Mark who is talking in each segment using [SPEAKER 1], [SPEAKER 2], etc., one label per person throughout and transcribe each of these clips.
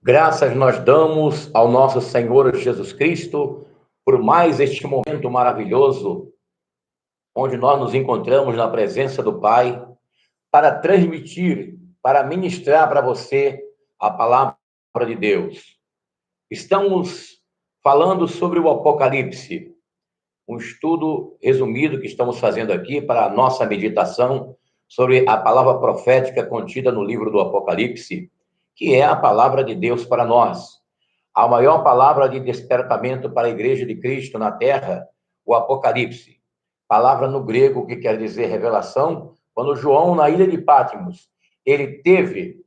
[SPEAKER 1] Graças nós damos ao nosso Senhor Jesus Cristo por mais este momento maravilhoso, onde nós nos encontramos na presença do Pai, para transmitir, para ministrar para você a palavra de Deus. Estamos falando sobre o Apocalipse, um estudo resumido que estamos fazendo aqui para a nossa meditação sobre a palavra profética contida no livro do Apocalipse, que é a palavra de Deus para nós. A maior palavra de despertamento para a Igreja de Cristo na Terra, o Apocalipse. Palavra no grego que quer dizer revelação. Quando João, na ilha de Patmos, ele teve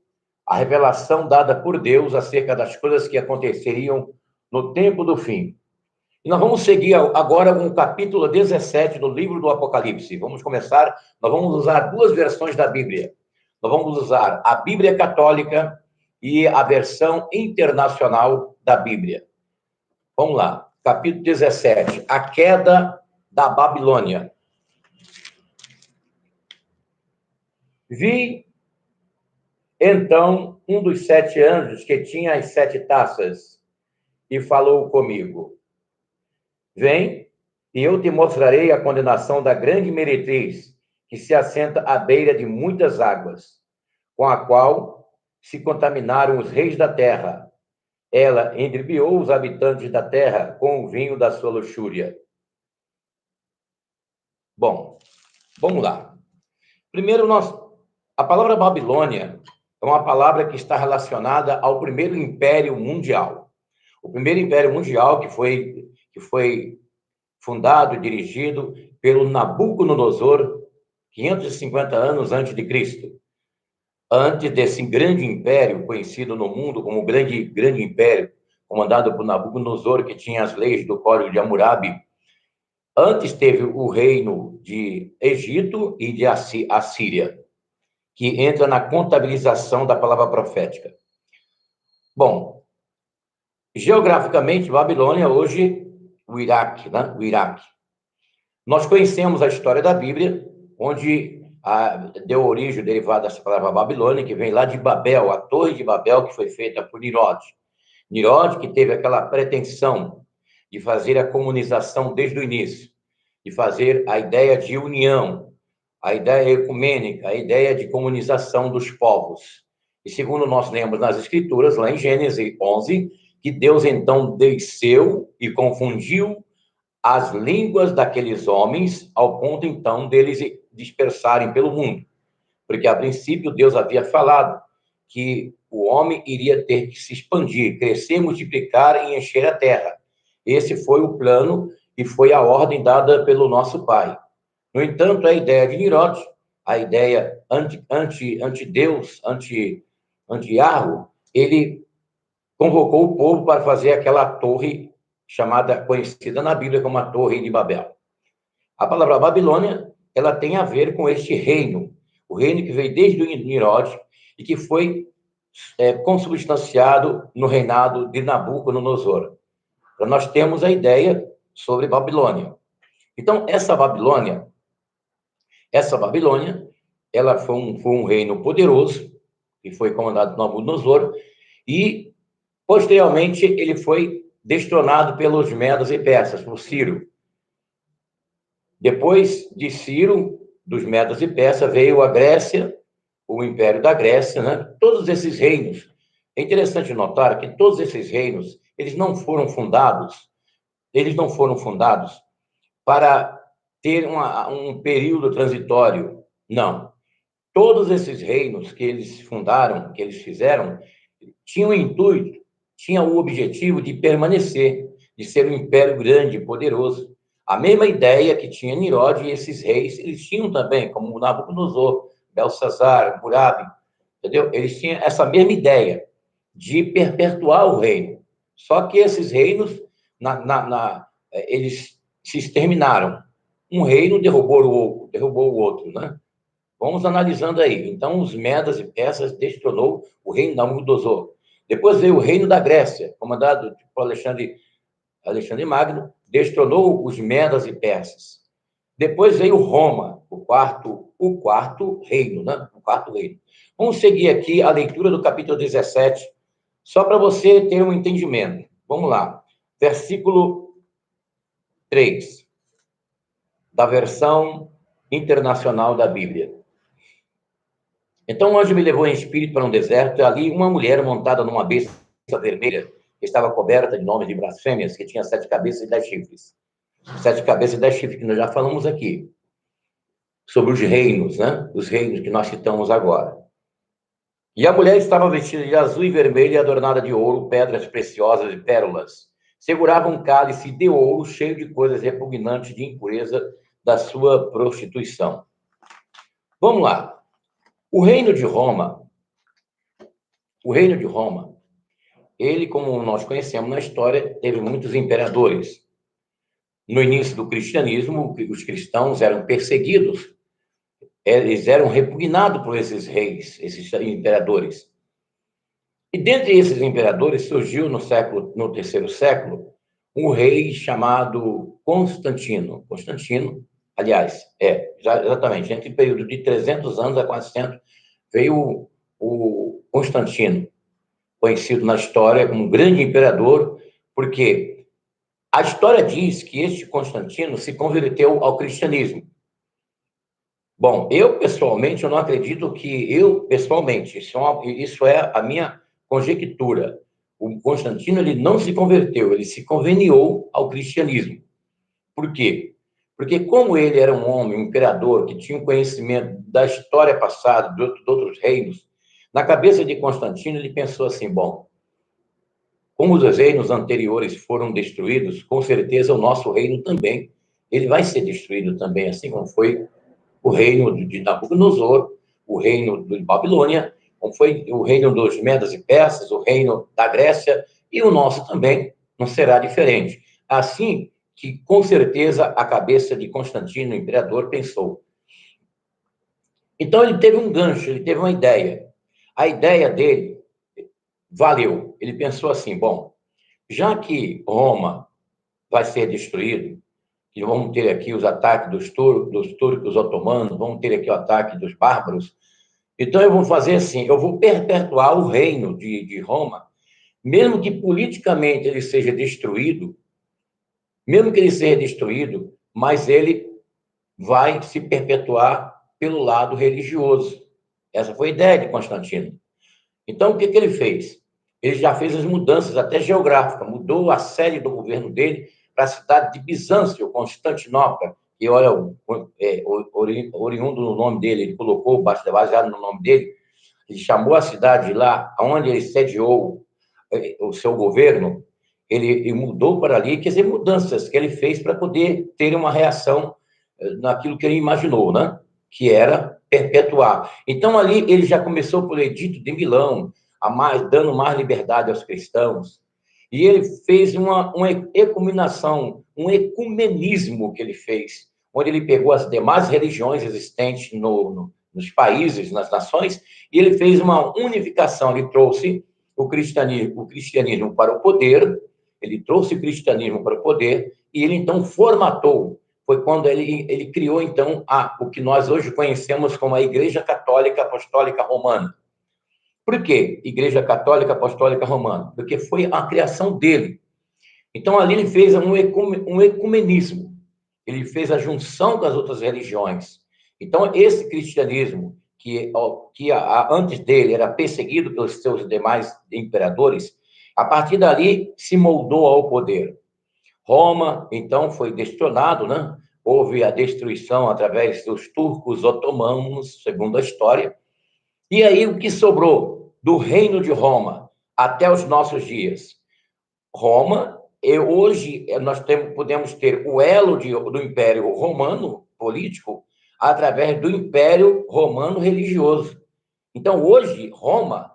[SPEAKER 1] a revelação dada por Deus acerca das coisas que aconteceriam no tempo do fim. E nós vamos seguir agora com o capítulo 17 do livro do Apocalipse. Vamos começar, nós vamos usar duas versões da Bíblia. Nós vamos usar a Bíblia Católica e a versão internacional da Bíblia. Vamos lá, capítulo 17, a queda da Babilônia. Vi, então, um dos 7 anjos que tinha as 7 taças e falou comigo: Vem, e eu te mostrarei a condenação da grande meretriz, que se assenta à beira de muitas águas, com a qual se contaminaram os reis da terra. Ela embriagou os habitantes da terra com o vinho da sua luxúria. Bom, vamos lá. Primeiro, a palavra Babilônia é uma palavra que está relacionada ao primeiro império mundial. O primeiro império mundial que foi fundado e dirigido pelo Nabucodonosor, 550 anos antes de Cristo. Antes desse grande império, conhecido no mundo como grande império, comandado por Nabucodonosor, que tinha as leis do Código de Hammurabi, antes teve o reino de Egito e de Assíria, que entra na contabilização da palavra profética. Bom, geograficamente, Babilônia hoje, o Iraque, né? O Iraque. Nós conhecemos a história da Bíblia, onde deu origem derivada dessa palavra Babilônia, que vem lá de Babel, a Torre de Babel, que foi feita por Nimrod. Nimrod, que teve aquela pretensão de fazer a comunização desde o início, de fazer a ideia de união, a ideia ecumênica, a ideia de comunização dos povos. E segundo nós lemos nas Escrituras, lá em Gênesis 11, que Deus então desceu e confundiu as línguas daqueles homens, ao ponto, então, deles dispersarem pelo mundo. Porque, a princípio, Deus havia falado que o homem iria ter que se expandir, crescer, multiplicar e encher a terra. Esse foi o plano e foi a ordem dada pelo nosso Pai. No entanto, a ideia de Nimrod, a ideia anti-Deus, anti-Yahweh, ele convocou o povo para fazer aquela torre conhecida na Bíblia como a Torre de Babel. A palavra Babilônia, ela tem a ver com este reino, o reino que veio desde o Nimrod e que foi consubstanciado no reinado de Nabucodonosor. Então, nós temos a ideia sobre Babilônia. Então, essa Babilônia, ela foi um reino poderoso, que foi comandado por Nabucodonosor, e, posteriormente, ele foi destronado pelos medos e persas, por Ciro. Depois de Ciro, dos medos e persas, veio a Grécia, o Império da Grécia, né? Todos esses reinos. É interessante notar que todos esses reinos, eles não foram fundados para ter um período transitório. Não. Todos esses reinos que eles fundaram, que eles fizeram, tinham o intuito, tinham o objetivo de permanecer, de ser um império grande, poderoso. A mesma ideia que tinha Nimrod e esses reis, eles tinham também, como Nabucodonosor, Belsazar, Hammurabi, entendeu? Eles tinham essa mesma ideia de perpetuar o reino. Só que esses reinos, eles se exterminaram. Um reino derrubou o outro, né? Vamos analisando aí. Então, os medas e persas destronou o reino de Nabucodonosor. Depois veio o reino da Grécia, comandado por Alexandre Magno, destronou os medas e persas. Depois veio Roma, o quarto reino, né? O quarto reino. Vamos seguir aqui a leitura do capítulo 17 Só para você ter um entendimento. Vamos lá. Versículo 3, da versão internacional da Bíblia. Então o anjo me levou em espírito para um deserto, e ali uma mulher montada numa besta vermelha, que estava coberta de nomes de blasfêmias, que tinha 7 cabeças e 10 chifres. 7 cabeças e 10 chifres, que nós já falamos aqui. Sobre os reinos, né? Os reinos que nós citamos agora. E a mulher estava vestida de azul e vermelho e adornada de ouro, pedras preciosas e pérolas. Segurava um cálice de ouro cheio de coisas repugnantes de impureza da sua prostituição. Vamos lá. O reino de Roma, ele, como nós conhecemos na história, teve muitos imperadores. No início do cristianismo, os cristãos eram perseguidos, eles eram repugnados por esses reis, esses imperadores. E dentre esses imperadores surgiu no terceiro século, um rei chamado Constantino. Constantino, aliás, exatamente, entre o período de 300 anos a 400, veio o Constantino, conhecido na história como um grande imperador, porque a história diz que este Constantino se converteu ao cristianismo. Bom, eu não acredito isso é a minha conjectura. O Constantino, ele não se converteu, ele se conveniou ao cristianismo. Por quê? Porque como ele era um homem, um imperador, que tinha um conhecimento da história passada, de outros reinos, na cabeça de Constantino, ele pensou assim, bom, como os reinos anteriores foram destruídos, com certeza o nosso reino também, ele vai ser destruído também, assim como foi o reino de Nabucodonosor, o reino de Babilônia, como foi o reino dos Medas e Persas, o reino da Grécia, e o nosso também não será diferente. Assim que, com certeza, a cabeça de Constantino, o imperador, pensou. Então, ele teve um gancho, ele teve uma ideia. A ideia dele valeu. Ele pensou assim, bom, já que Roma vai ser destruído, que vamos ter aqui os ataques dos turcos otomanos, vamos ter aqui o ataque dos bárbaros. Então, eu vou fazer assim, eu vou perpetuar o reino de Roma, mesmo que politicamente ele seja destruído, mas ele vai se perpetuar pelo lado religioso. Essa foi a ideia de Constantino. Então, o que ele fez? Ele já fez as mudanças até geográficas, mudou a sede do governo dele para a cidade de Bizâncio, Constantinopla, que olha, oriundo no nome dele, ele colocou, baseado no nome dele, ele chamou a cidade lá, onde ele sediou o seu governo, ele mudou para ali, quer dizer, mudanças que ele fez para poder ter uma reação naquilo que ele imaginou, né? Que era perpetuar. Então, ali, ele já começou pelo Edito de Milão, dando mais liberdade aos cristãos, e ele fez uma ecumenação, um ecumenismo que ele fez, onde ele pegou as demais religiões existentes nos países, nas nações, e ele fez uma unificação, ele trouxe o cristianismo para o poder, e ele, então, formatou. Foi quando ele criou, então, o que nós hoje conhecemos como a Igreja Católica Apostólica Romana. Por quê? Igreja Católica Apostólica Romana? Porque foi a criação dele. Então, ali ele fez um ecumenismo. Ele fez a junção das outras religiões. Então, esse cristianismo, que antes dele era perseguido pelos seus demais imperadores, a partir dali se moldou ao poder. Roma, então, foi destronado, né? Houve a destruição através dos turcos otomanos, segundo a história. E aí, o que sobrou do reino de Roma até os nossos dias? Roma, hoje, nós podemos ter o elo do Império Romano político através do Império Romano religioso. Então, hoje, Roma,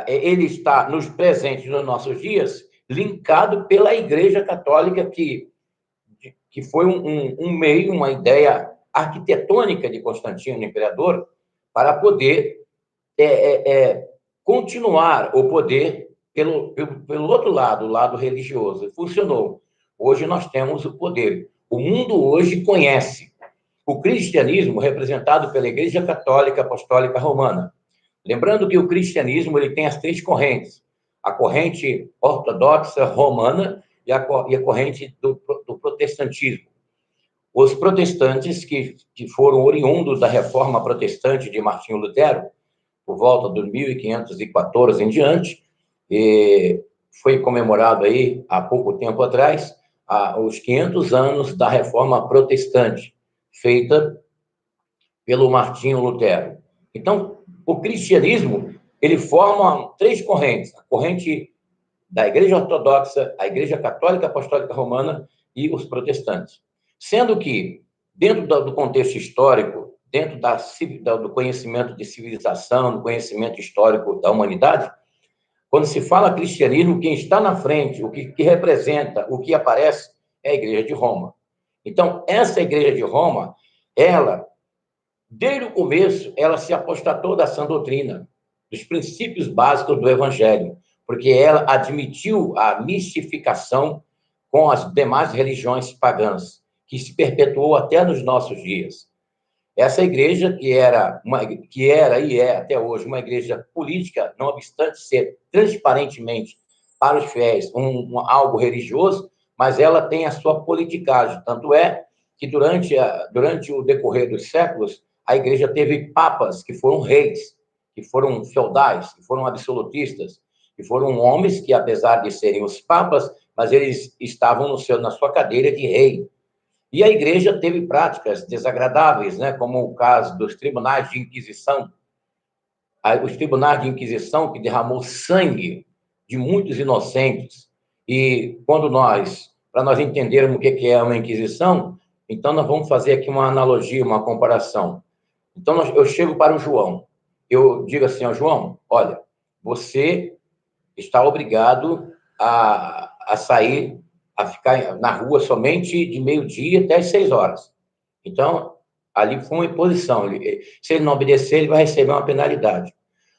[SPEAKER 1] ele está nos presentes nos nossos dias, linkado pela Igreja Católica, que foi um meio, uma ideia arquitetônica de Constantino, imperador, para poder continuar o poder pelo outro lado, o lado religioso. Funcionou. Hoje nós temos o poder. O mundo hoje conhece o cristianismo representado pela Igreja Católica Apostólica Romana. Lembrando que o cristianismo ele tem as 3 correntes. a corrente ortodoxa romana e a corrente do protestantismo. Os protestantes, que foram oriundos da reforma protestante de Martinho Lutero, por volta de 1514 em diante, e foi comemorado aí, há pouco tempo atrás, os 500 anos da reforma protestante, feita pelo Martinho Lutero. Então, o cristianismo, ele forma três correntes: a corrente da Igreja Ortodoxa, a Igreja Católica Apostólica Romana e os protestantes. Sendo que, dentro do contexto histórico, dentro do conhecimento de civilização, do conhecimento histórico da humanidade, quando se fala cristianismo, quem está na frente, o que representa, o que aparece, é a Igreja de Roma. Então, essa Igreja de Roma, ela, desde o começo, ela se apostatou da sã doutrina, dos princípios básicos do Evangelho, porque ela admitiu a mistificação com as demais religiões pagãs, que se perpetuou até nos nossos dias. Essa igreja, que era e é até hoje uma igreja política, não obstante ser transparentemente para os fiéis algo religioso, mas ela tem a sua politicagem. Tanto é que durante o decorrer dos séculos, a igreja teve papas que foram reis, que foram feudais, que foram absolutistas, que foram homens que, apesar de serem os papas, mas eles estavam na sua cadeira de rei. E a igreja teve práticas desagradáveis, né, como o caso dos tribunais de Inquisição. Os tribunais de Inquisição que derramou sangue de muitos inocentes. E para nós entendermos o que é uma Inquisição, então nós vamos fazer aqui uma analogia, uma comparação. Então eu chego para o João, eu digo assim ao João: olha, você está obrigado a sair, a ficar na rua somente de meio-dia até as 6 horas. Então, ali foi uma imposição. Se ele não obedecer, ele vai receber uma penalidade.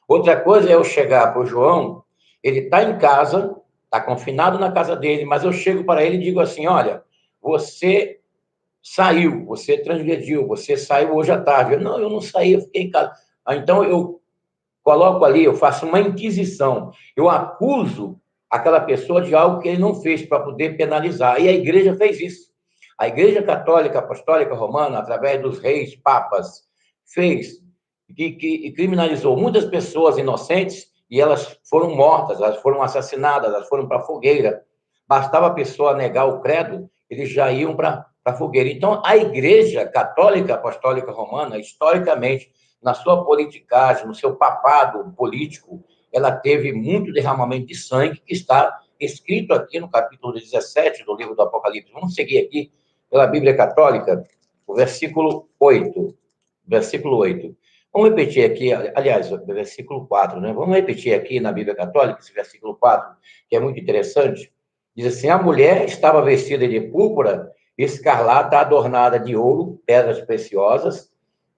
[SPEAKER 1] Outra coisa é eu chegar para o João, ele está em casa, está confinado na casa dele, mas eu chego para ele e digo assim: olha, você saiu, você transgrediu, você saiu hoje à tarde. Não, eu não saí, eu fiquei em casa. Então, eu coloco ali, eu faço uma inquisição, eu acuso aquela pessoa de algo que ele não fez para poder penalizar. E a igreja fez isso. A Igreja Católica Apostólica Romana, através dos reis, papas, fez e criminalizou muitas pessoas inocentes e elas foram mortas, elas foram assassinadas, elas foram para a fogueira. Bastava a pessoa negar o credo, eles já iam para a fogueira. Então, a Igreja Católica Apostólica Romana, historicamente, na sua politicagem, no seu papado político, ela teve muito derramamento de sangue, que está escrito aqui no capítulo 17 do livro do Apocalipse. Vamos seguir aqui pela Bíblia Católica, o versículo 8. Versículo 8. Vamos repetir aqui, aliás, o versículo 4, né? Vamos repetir aqui na Bíblia Católica, esse versículo 4, que é muito interessante. Diz assim: a mulher estava vestida de púrpura, escarlata, adornada de ouro, pedras preciosas,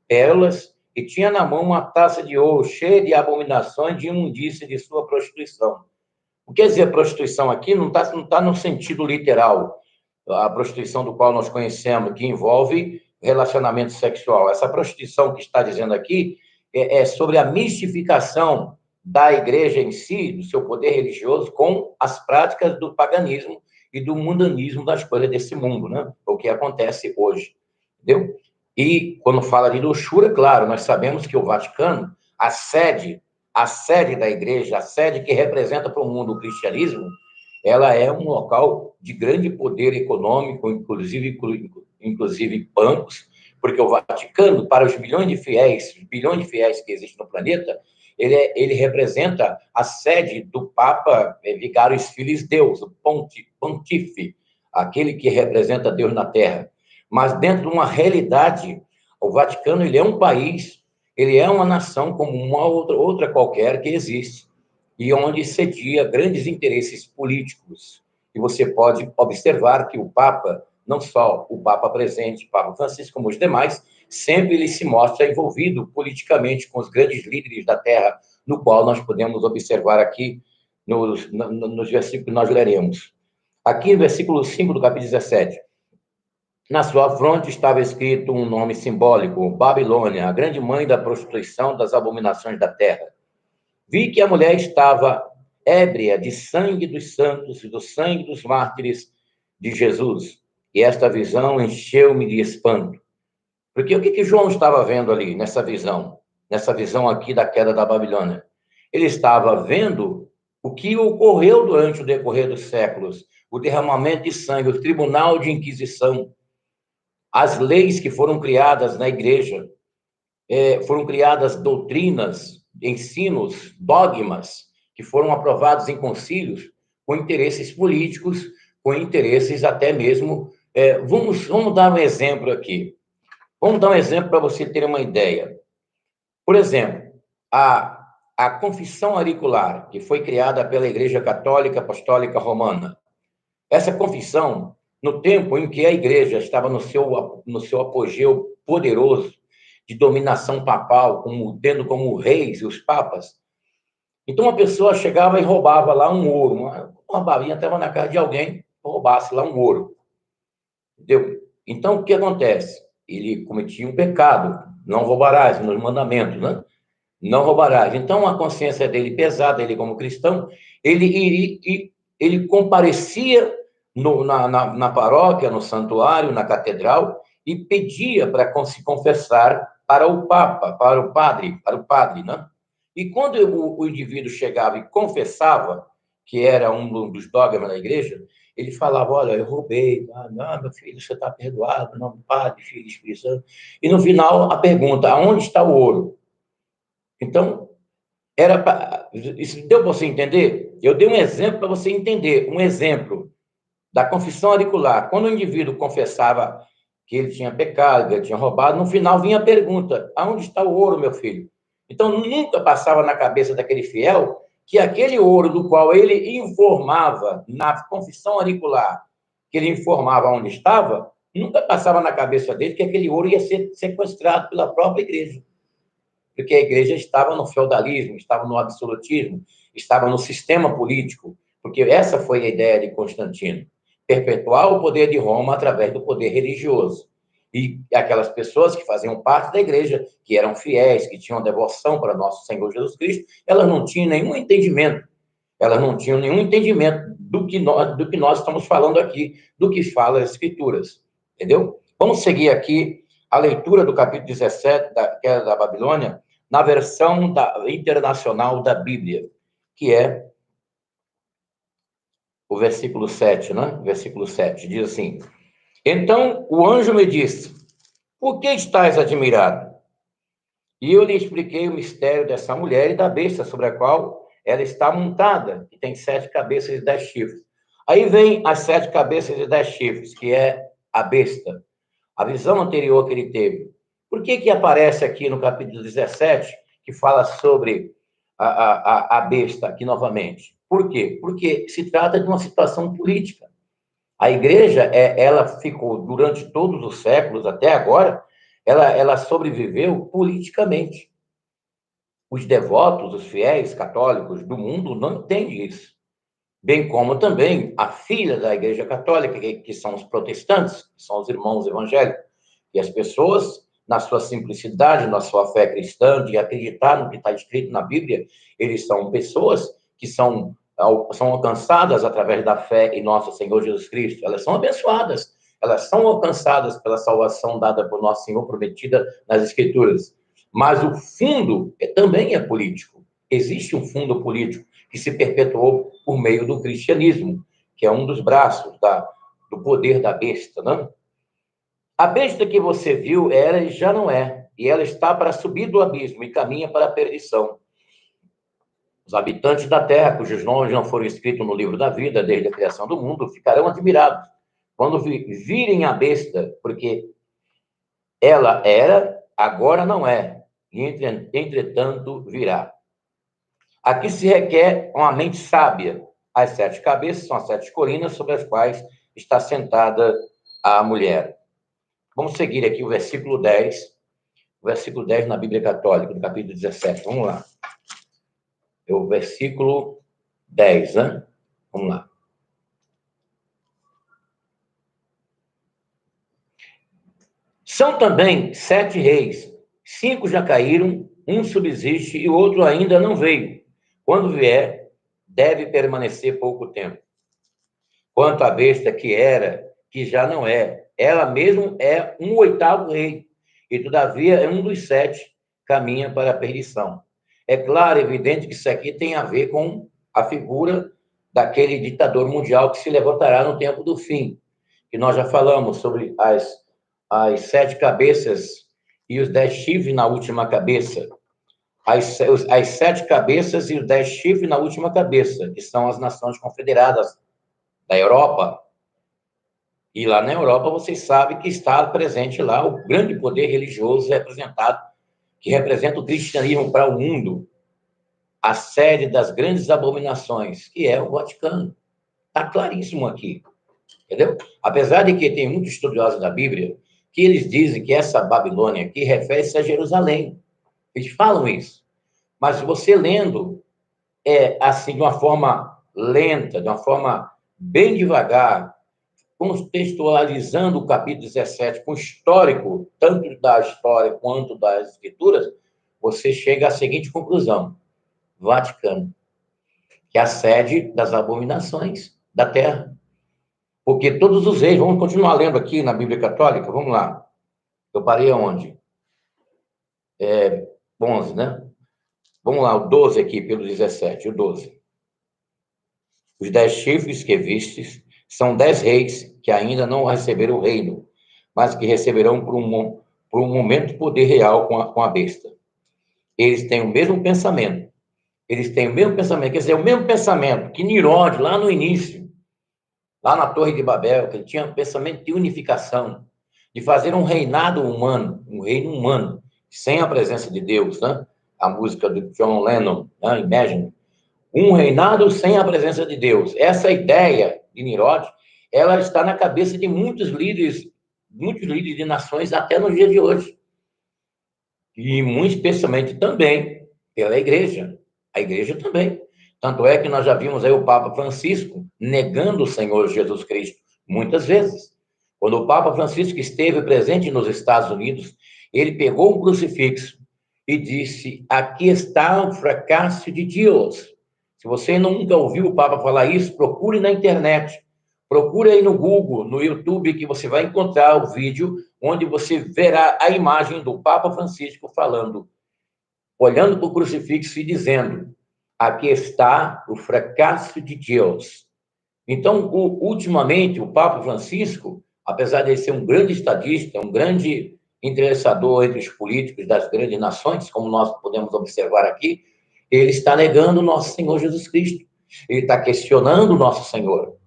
[SPEAKER 1] pérolas, e tinha na mão uma taça de ouro cheia de abominações de imundícia de sua prostituição. O que quer dizer prostituição aqui não tá no sentido literal, a prostituição do qual nós conhecemos, que envolve relacionamento sexual. Essa prostituição que está dizendo aqui é sobre a mistificação da igreja em si, do seu poder religioso, com as práticas do paganismo e do mundanismo das coisas desse mundo, né? O que acontece hoje, entendeu? E quando fala de luxúria, claro, nós sabemos que o Vaticano, a sede da igreja, a sede que representa para o mundo o cristianismo, ela é um local de grande poder econômico, inclusive bancos, porque o Vaticano, para os bilhões de fiéis que existem no planeta, ele representa a sede do Papa Vigários Filii Deus, o pontífice, aquele que representa Deus na Terra. Mas dentro de uma realidade, o Vaticano, ele é um país, ele é uma nação como uma outra qualquer que existe, e onde cedia grandes interesses políticos. E você pode observar que o Papa, não só o Papa presente, o Papa Francisco, como os demais, sempre ele se mostra envolvido politicamente com os grandes líderes da Terra, no qual nós podemos observar aqui nos versículos que nós leremos. Aqui no versículo 5 do capítulo 17. Na sua fronte estava escrito um nome simbólico: Babilônia, a grande mãe da prostituição, das abominações da terra. Vi que a mulher estava ébria de sangue dos santos e do sangue dos mártires de Jesus. E esta visão encheu-me de espanto. Porque o que João estava vendo ali, nessa visão aqui da queda da Babilônia? Ele estava vendo o que ocorreu durante o decorrer dos séculos, o derramamento de sangue, o tribunal de inquisição, as leis que foram criadas na igreja, foram criadas doutrinas, ensinos, dogmas, que foram aprovados em concílios com interesses políticos, com interesses até mesmo... vamos dar um exemplo aqui. Vamos dar um exemplo para você ter uma ideia. Por exemplo, a confissão auricular, que foi criada pela Igreja Católica Apostólica Romana. Essa confissão, no tempo em que a Igreja estava no seu apogeu poderoso de dominação papal, tendo como reis e os papas, então uma pessoa chegava e roubava lá um ouro, uma balinha estava na casa de alguém, roubasse lá um ouro. Entendeu? Então, o que acontece? Ele cometia um pecado, não roubarás, nos mandamentos, né? Não roubarás. Então, a consciência dele pesada, ele como cristão, ele comparecia na paróquia, no santuário, na catedral, e pedia para se confessar para o Papa, para o padre, né? E quando o indivíduo chegava e confessava, que era um dos dogmas da igreja, ele falava, olha, eu roubei, não, meu filho, você está perdoado, não, Padre, Filho, Espírito Santo. E no final, a pergunta, aonde está o ouro? Então, isso deu para você entender? Eu dei um exemplo para você entender, um exemplo da confissão auricular. Quando o indivíduo confessava que ele tinha pecado, que ele tinha roubado, no final vinha a pergunta, aonde está o ouro, meu filho? Então, nunca passava na cabeça daquele fiel que aquele ouro do qual ele informava na confissão auricular, que ele informava onde estava, nunca passava na cabeça dele que aquele ouro ia ser sequestrado pela própria igreja. Porque a igreja estava no feudalismo, estava no absolutismo, estava no sistema político, porque essa foi a ideia de Constantino, perpetuar o poder de Roma através do poder religioso. E aquelas pessoas que faziam parte da igreja, que eram fiéis, que tinham devoção para nosso Senhor Jesus Cristo, elas não tinham nenhum entendimento, do que nós estamos falando aqui, do que fala as Escrituras, entendeu? Vamos seguir aqui a leitura do capítulo 17 da Queda da Babilônia, na versão internacional da Bíblia, que é o versículo 7, né? Versículo 7 diz assim: Então o anjo me disse, por que estás admirado? E eu lhe expliquei o mistério dessa mulher e da besta sobre a qual ela está montada, que tem 7 cabeças e 10 chifres. Aí vem as 7 cabeças e 10 chifres, que é a besta, a visão anterior que ele teve. Por que aparece aqui no capítulo 17, que fala sobre a besta aqui novamente? Por quê? Porque se trata de uma situação política. A igreja, ela ficou, durante todos os séculos, até agora, ela sobreviveu politicamente. Os devotos, os fiéis católicos do mundo não entendem isso. Bem como também a filha da Igreja Católica, que são os protestantes, que são os irmãos evangélicos. E as pessoas, na sua simplicidade, na sua fé cristã, de acreditar no que está escrito na Bíblia, eles são pessoas que são alcançadas através da fé em nosso Senhor Jesus Cristo. Elas são abençoadas, elas são alcançadas pela salvação dada por nosso Senhor, prometida nas Escrituras. Mas o fundo também é político. Existe um fundo político que se perpetuou por meio do cristianismo, que é um dos braços do poder da besta, né? A besta que você viu, ela já não é, e ela está para subir do abismo e caminha para a perdição. Os habitantes da terra, cujos nomes não foram escritos no livro da vida desde a criação do mundo, ficarão admirados quando virem a besta, porque ela era, agora não é, e entretanto virá. Aqui se requer uma mente sábia. As 7 cabeças são as 7 colinas sobre as quais está sentada a mulher. Vamos seguir aqui o versículo 10. O versículo 10 na Bíblia Católica, no capítulo 17. Vamos lá. É o versículo 10, né? Vamos lá. São também 7 reis. 5 já caíram, um subsiste e o outro ainda não veio. Quando vier, deve permanecer pouco tempo. Quanto à besta que era, que já não é, ela mesmo é um oitavo rei, e todavia é um dos 7, caminha para a perdição. É claro, evidente que isso aqui tem a ver com a figura daquele ditador mundial que se levantará no tempo do fim, que nós já falamos sobre as 7 cabeças e os 10 chifres na última cabeça. As 7 cabeças e os 10 chifres na última cabeça, que são as nações confederadas da Europa. E lá na Europa, vocês sabem que está presente lá o grande poder religioso representado, que representa o cristianismo para o mundo, a sede das grandes abominações, que é o Vaticano. Está claríssimo aqui, entendeu? Apesar de que tem muitos estudiosos da Bíblia que eles dizem que essa Babilônia aqui refere-se a Jerusalém. Eles falam isso. Mas você lendo, assim, de uma forma lenta, de uma forma bem devagar, contextualizando o capítulo 17 com o histórico, tanto da história quanto das escrituras, você chega à seguinte conclusão: Vaticano, que é a sede das abominações da terra. Porque todos os reis, vamos continuar lendo aqui na Bíblia Católica, vamos lá. Eu parei aonde? 11, né? Vamos lá, o 12 aqui, pelo 17, o 12. Os 10 chifres que vistes são 10 reis que ainda não receberam o reino, mas que receberão por um momento poder real com a besta. Eles têm o mesmo pensamento. Eles têm o mesmo pensamento, quer dizer, o mesmo pensamento que Nirod, lá no início, lá na Torre de Babel, que ele tinha um pensamento de unificação, de fazer um reinado humano, um reino humano, sem a presença de Deus, né? A música do John Lennon, né? Imagine. Um reinado sem a presença de Deus. Essa ideia de Nirod, ela está na cabeça de muitos líderes de nações até no dia de hoje. E muito especialmente também pela igreja. A igreja também. Tanto é que nós já vimos aí o Papa Francisco negando o Senhor Jesus Cristo muitas vezes. Quando o Papa Francisco esteve presente nos Estados Unidos, ele pegou um crucifixo e disse: aqui está o fracasso de Deus. Se você nunca ouviu o Papa falar isso, procure na internet. Procure aí no Google, no YouTube, que você vai encontrar o vídeo onde você verá a imagem do Papa Francisco falando, olhando para o crucifixo e dizendo: aqui está o fracasso de Deus. Então, ultimamente, o Papa Francisco, apesar de ser um grande estadista, um grande interessador entre os políticos das grandes nações, como nós podemos observar aqui, ele está negando o nosso Senhor Jesus Cristo. Ele está questionando o nosso Senhor.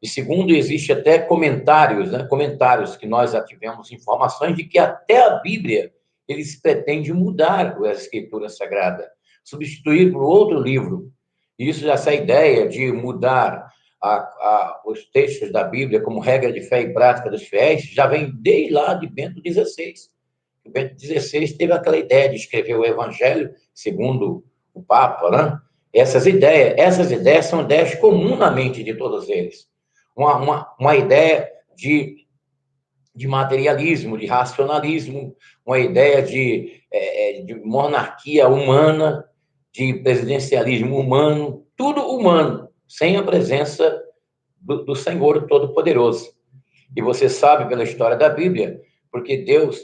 [SPEAKER 1] E segundo, existe até comentários, né? Comentários que nós já tivemos informações de que até a Bíblia eles pretendem mudar a Escritura Sagrada, substituir por outro livro. Isso, essa ideia de mudar os textos da Bíblia como regra de fé e prática dos fiéis já vem desde lá de Bento XVI. O Bento XVI teve aquela ideia de escrever o Evangelho segundo o Papa, né? Essas ideias são ideias comuns na mente de todos eles. Uma ideia de materialismo, de racionalismo, uma ideia de monarquia humana, de presidencialismo humano, tudo humano, sem a presença do Senhor Todo-Poderoso. E você sabe pela história da Bíblia, porque Deus,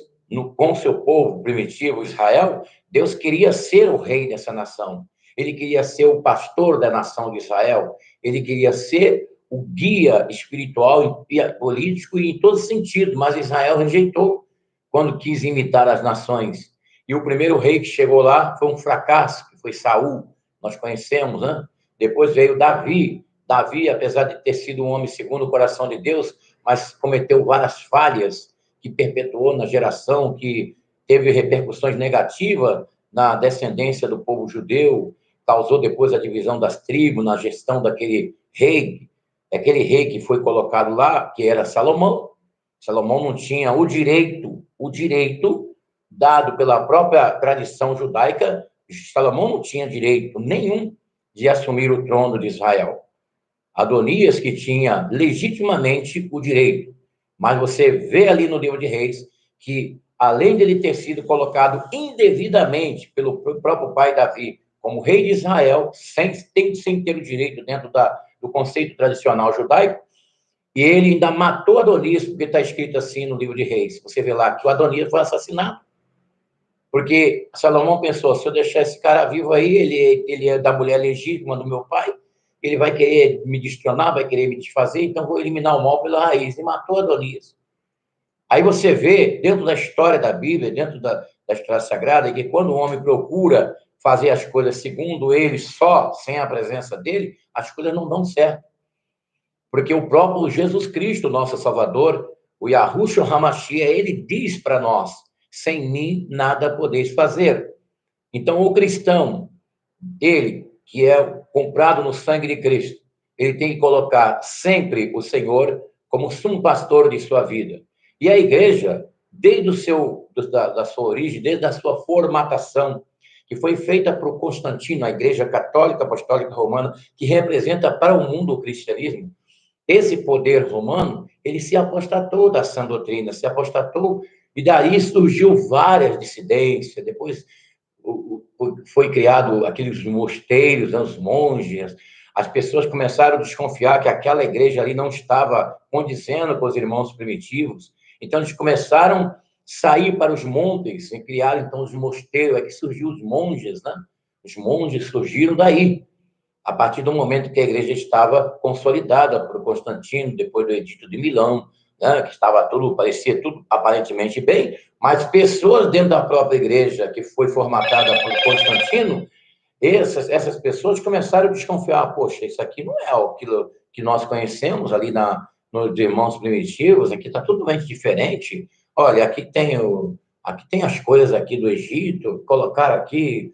[SPEAKER 1] com seu povo primitivo, Israel, Deus queria ser o rei dessa nação. Ele queria ser o pastor da nação de Israel. Ele queria ser o guia espiritual e político em todo sentido, mas Israel rejeitou quando quis imitar as nações. E o primeiro rei que chegou lá foi um fracasso, que foi Saul, nós conhecemos, né? Depois veio Davi. Davi, apesar de ter sido um homem segundo o coração de Deus, mas cometeu várias falhas que perpetuou na geração, que teve repercussões negativas na descendência do povo judeu, causou depois a divisão das tribos, na gestão daquele rei, aquele rei que foi colocado lá, que era Salomão. Salomão não tinha o direito dado pela própria tradição judaica, Salomão não tinha direito nenhum de assumir o trono de Israel. Adonias que tinha legitimamente o direito, mas você vê ali no livro de Reis que, além dele ter sido colocado indevidamente pelo próprio pai Davi como rei de Israel, sem ter o direito dentro do conceito tradicional judaico, e ele ainda matou Adonias, porque está escrito assim no livro de Reis. Você vê lá que o Adonias foi assassinado. Porque Salomão pensou, se eu deixar esse cara vivo aí, ele é da mulher legítima do meu pai, ele vai querer me destronar, vai querer me desfazer, então vou eliminar o mal pela raiz. E matou Adonias. Aí você vê, dentro da história da Bíblia, dentro da história sagrada, que quando o homem procura fazer as coisas segundo ele só, sem a presença dele, as coisas não dão certo. Porque o próprio Jesus Cristo, nosso Salvador, o Yahushua HaMashiach, ele diz para nós, sem mim nada podeis fazer. Então, o cristão, ele, que é comprado no sangue de Cristo, ele tem que colocar sempre o Senhor como sumo pastor de sua vida. E a igreja, desde da sua origem, desde a sua formatação, que foi feita por Constantino, a igreja católica apostólica romana, que representa para o mundo o cristianismo, esse poder romano, ele se apostatou da sã doutrina, se apostatou, e daí surgiu várias dissidências, depois foi criado aqueles mosteiros, os monges, as pessoas começaram a desconfiar que aquela igreja ali não estava condizendo com os irmãos primitivos, então eles começaram a sair para os montes e criaram então os mosteiros, é que surgiu os monges, né? Os monges surgiram daí, a partir do momento que a igreja estava consolidada por Constantino, depois do Edito de Milão, né, que estava tudo, parecia tudo aparentemente bem, mas pessoas dentro da própria igreja, que foi formatada por Constantino, essas pessoas começaram a desconfiar, poxa, isso aqui não é aquilo que nós conhecemos ali nos irmãos primitivos, aqui está totalmente diferente. Olha, aqui tem as coisas aqui do Egito, colocaram aqui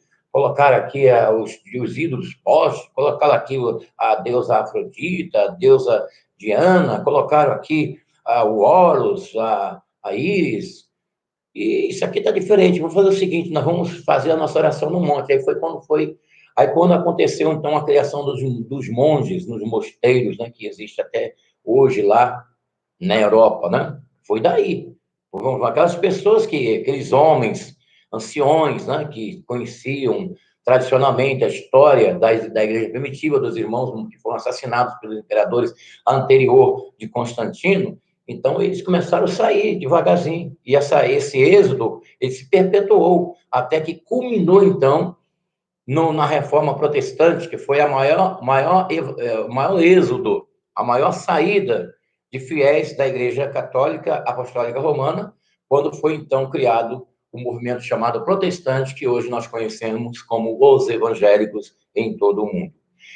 [SPEAKER 1] os ídolos postos, colocaram aqui a deusa Afrodita, a deusa Diana, colocaram aqui o Horus, a Íris, e isso aqui está diferente. Vamos fazer o seguinte, nós vamos fazer a nossa oração no monte. Aí quando aconteceu, então, a criação dos monges, nos mosteiros, né, que existe até hoje lá na Europa, né? Foi daí. Aquelas pessoas aqueles homens anciões, né, que conheciam tradicionalmente a história da igreja primitiva, dos irmãos que foram assassinados pelos imperadores anterior de Constantino, então eles começaram a sair devagarzinho, e esse êxodo, ele se perpetuou, até que culminou, então, na Reforma Protestante, que foi o maior êxodo, a maior saída de fiéis da Igreja Católica Apostólica Romana, quando foi, então, criado o movimento chamado protestante, que hoje nós conhecemos como os evangélicos em todo o mundo.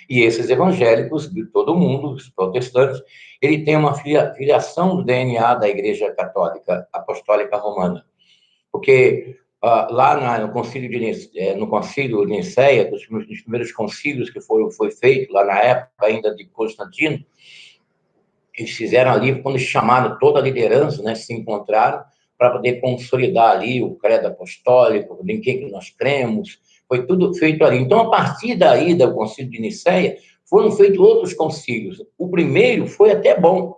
[SPEAKER 1] E esses evangélicos de todo o mundo, os protestantes, ele tem uma filiação do DNA da Igreja Católica Apostólica Romana, porque lá no concílio de Nicéia, dos primeiros concílios que foi feito lá na época ainda de Constantino, eles fizeram ali, quando chamaram toda a liderança, né, se encontraram para poder consolidar ali o credo apostólico, em quem nós cremos, foi tudo feito ali. Então, a partir daí, do concílio de Nicéia, foram feitos outros concílios. O primeiro foi até bom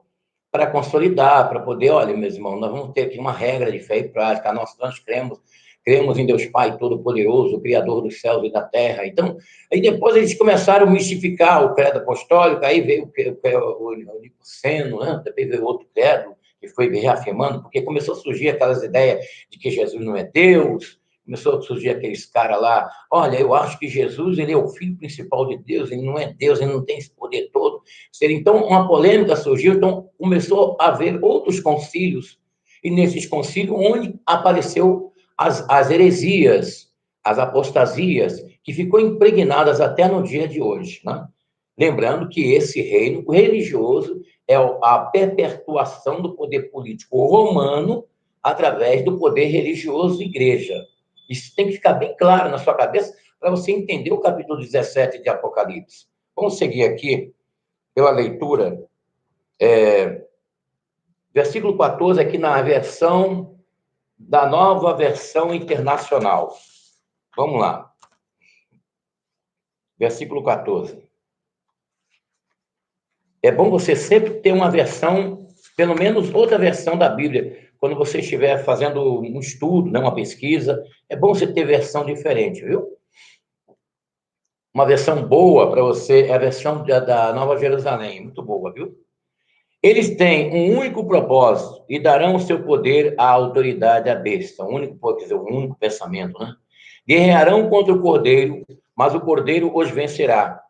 [SPEAKER 1] para consolidar, para poder, olha, meus irmãos, nós vamos ter aqui uma regra de fé e prática, nós cremos em Deus Pai Todo-Poderoso, o Criador dos céus e da terra. Então, aí depois eles começaram a mistificar o credo apostólico, aí veio o Niceno, né? Depois veio outro credo, que foi reafirmando, porque começou a surgir aquelas ideias de que Jesus não é Deus, começou a surgir aqueles caras lá, olha, eu acho que Jesus, ele é o filho principal de Deus, ele não é Deus, ele não tem esse poder todo. Então, uma polêmica surgiu, então começou a haver outros concílios, e nesses concílios, onde apareceu as heresias, as apostasias, que ficou impregnadas até no dia de hoje, né? Lembrando que esse reino religioso é a perpetuação do poder político romano através do poder religioso igreja. Isso tem que ficar bem claro na sua cabeça para você entender o capítulo 17 de Apocalipse. Vamos seguir aqui pela leitura. Versículo 14, aqui na versão da Nova Versão Internacional. Vamos lá. Versículo 14. É bom você sempre ter uma versão, pelo menos outra versão da Bíblia, quando você estiver fazendo um estudo, né, uma pesquisa, é bom você ter versão diferente, viu? Uma versão boa para você é a versão da Nova Jerusalém, muito boa, viu? Eles têm um único propósito e darão o seu poder à autoridade à besta. O único, quer dizer, o único pensamento, né? Guerrearão contra o Cordeiro, mas o Cordeiro os vencerá,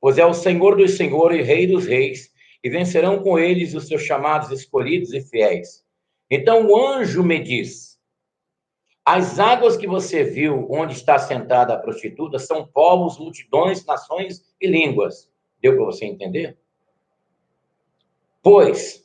[SPEAKER 1] pois é o Senhor dos senhores e Rei dos reis, e vencerão com eles os seus chamados, escolhidos e fiéis. Então o anjo me diz: as águas que você viu, onde está sentada a prostituta, são povos, multidões, nações e línguas. Deu para você entender? Pois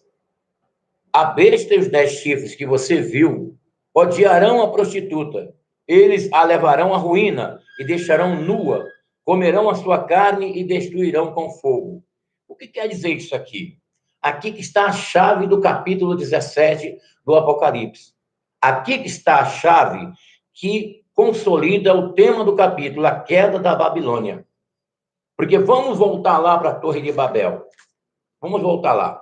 [SPEAKER 1] a besta e os 10 chifres que você viu odiarão a prostituta. Eles a levarão à ruína e deixarão nua. Comerão a sua carne e destruirão com fogo. O que quer dizer isso aqui? Aqui que está a chave do capítulo 17 do Apocalipse. Aqui que está a chave que consolida o tema do capítulo, a queda da Babilônia. Porque vamos voltar lá para a Torre de Babel. Vamos voltar lá.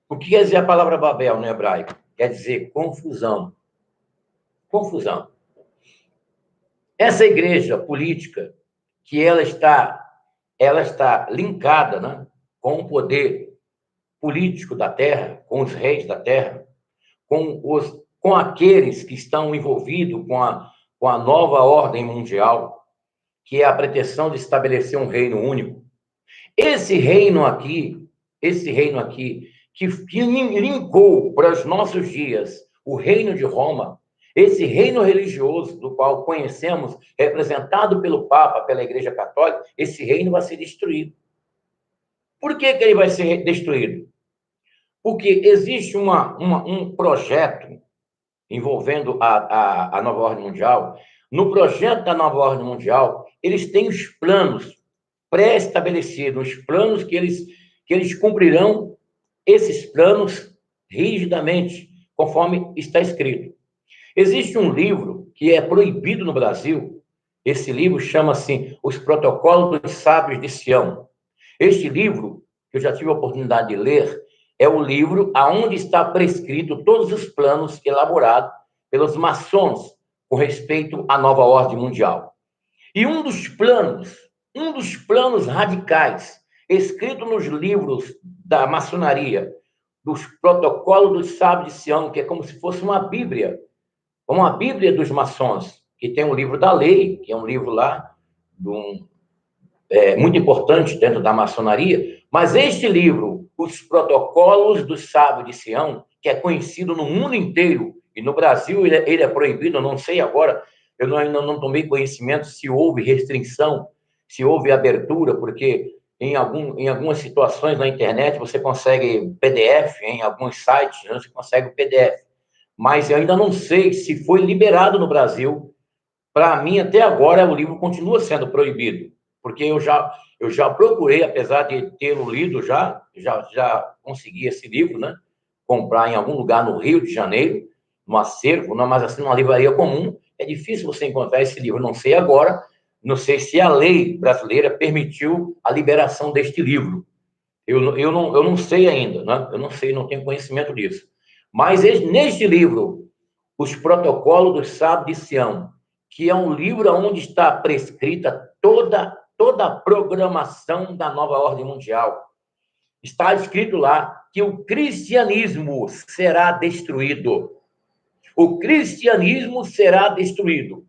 [SPEAKER 1] O que quer dizer a palavra Babel no hebraico? Quer dizer confusão. Confusão. Essa igreja política, que ela está linkada, né, com o poder político da terra, com os reis da terra, com aqueles que estão envolvidos com a nova ordem mundial, que é a pretensão de estabelecer um reino único. Esse reino aqui, que linkou para os nossos dias o reino de Roma, esse reino religioso do qual conhecemos, representado pelo Papa, pela Igreja Católica, esse reino vai ser destruído. Por que ele vai ser destruído? Porque existe um projeto envolvendo a nova ordem mundial. No projeto da nova ordem mundial, eles têm os planos pré-estabelecidos, os planos que eles cumprirão esses planos rigidamente, conforme está escrito. Existe um livro que é proibido no Brasil. Esse livro chama-se Os Protocolos dos Sábios de Sião. Este livro, que eu já tive a oportunidade de ler, é o livro onde está prescrito todos os planos elaborados pelos maçons com respeito à nova ordem mundial. E um dos planos radicais, escrito nos livros da maçonaria, dos protocolos dos sábios de Sião, que é como se fosse uma Bíblia dos maçons, que tem o livro da lei, que é um livro lá muito importante dentro da maçonaria, mas este livro, Os Protocolos dos Sábios de Sião, que é conhecido no mundo inteiro, e no Brasil ele é proibido, eu não sei agora, eu ainda não tomei conhecimento se houve restrição, se houve abertura, porque em algumas situações na internet você consegue PDF, em alguns sites você consegue o PDF, mas eu ainda não sei se foi liberado no Brasil. Para mim, até agora, o livro continua sendo proibido, porque eu já procurei, apesar de tê-lo lido, já consegui esse livro, né? Comprar em algum lugar no Rio de Janeiro, no acervo, mas assim, numa livraria comum, é difícil você encontrar esse livro. Não sei agora, não sei se a lei brasileira permitiu a liberação deste livro. Eu não sei ainda, né? Eu não sei, não tenho conhecimento disso. Mas neste livro, Os Protocolos dos Sábios de Sião, que é um livro onde está prescrita toda a programação da nova ordem mundial. Está escrito lá que o cristianismo será destruído. O cristianismo será destruído.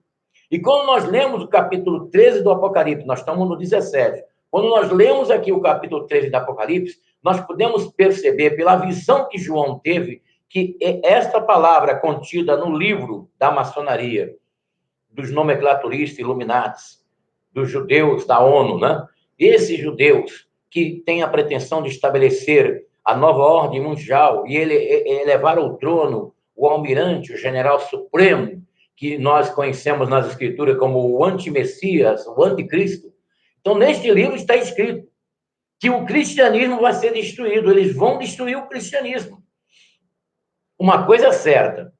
[SPEAKER 1] E quando nós lemos o capítulo 13 do Apocalipse, nós estamos no 17, quando nós lemos aqui o capítulo 13 do Apocalipse, nós podemos perceber, pela visão que João teve, que esta palavra contida no livro da maçonaria, dos nomenclaturistas iluminatis, dos judeus da ONU, né? Esses judeus que têm a pretensão de estabelecer a nova ordem mundial e elevar ao trono o almirante, o general supremo, que nós conhecemos nas escrituras como o antimessias, o anticristo. Então, neste livro está escrito que o cristianismo vai ser destruído, eles vão destruir o cristianismo. Uma coisa é certa,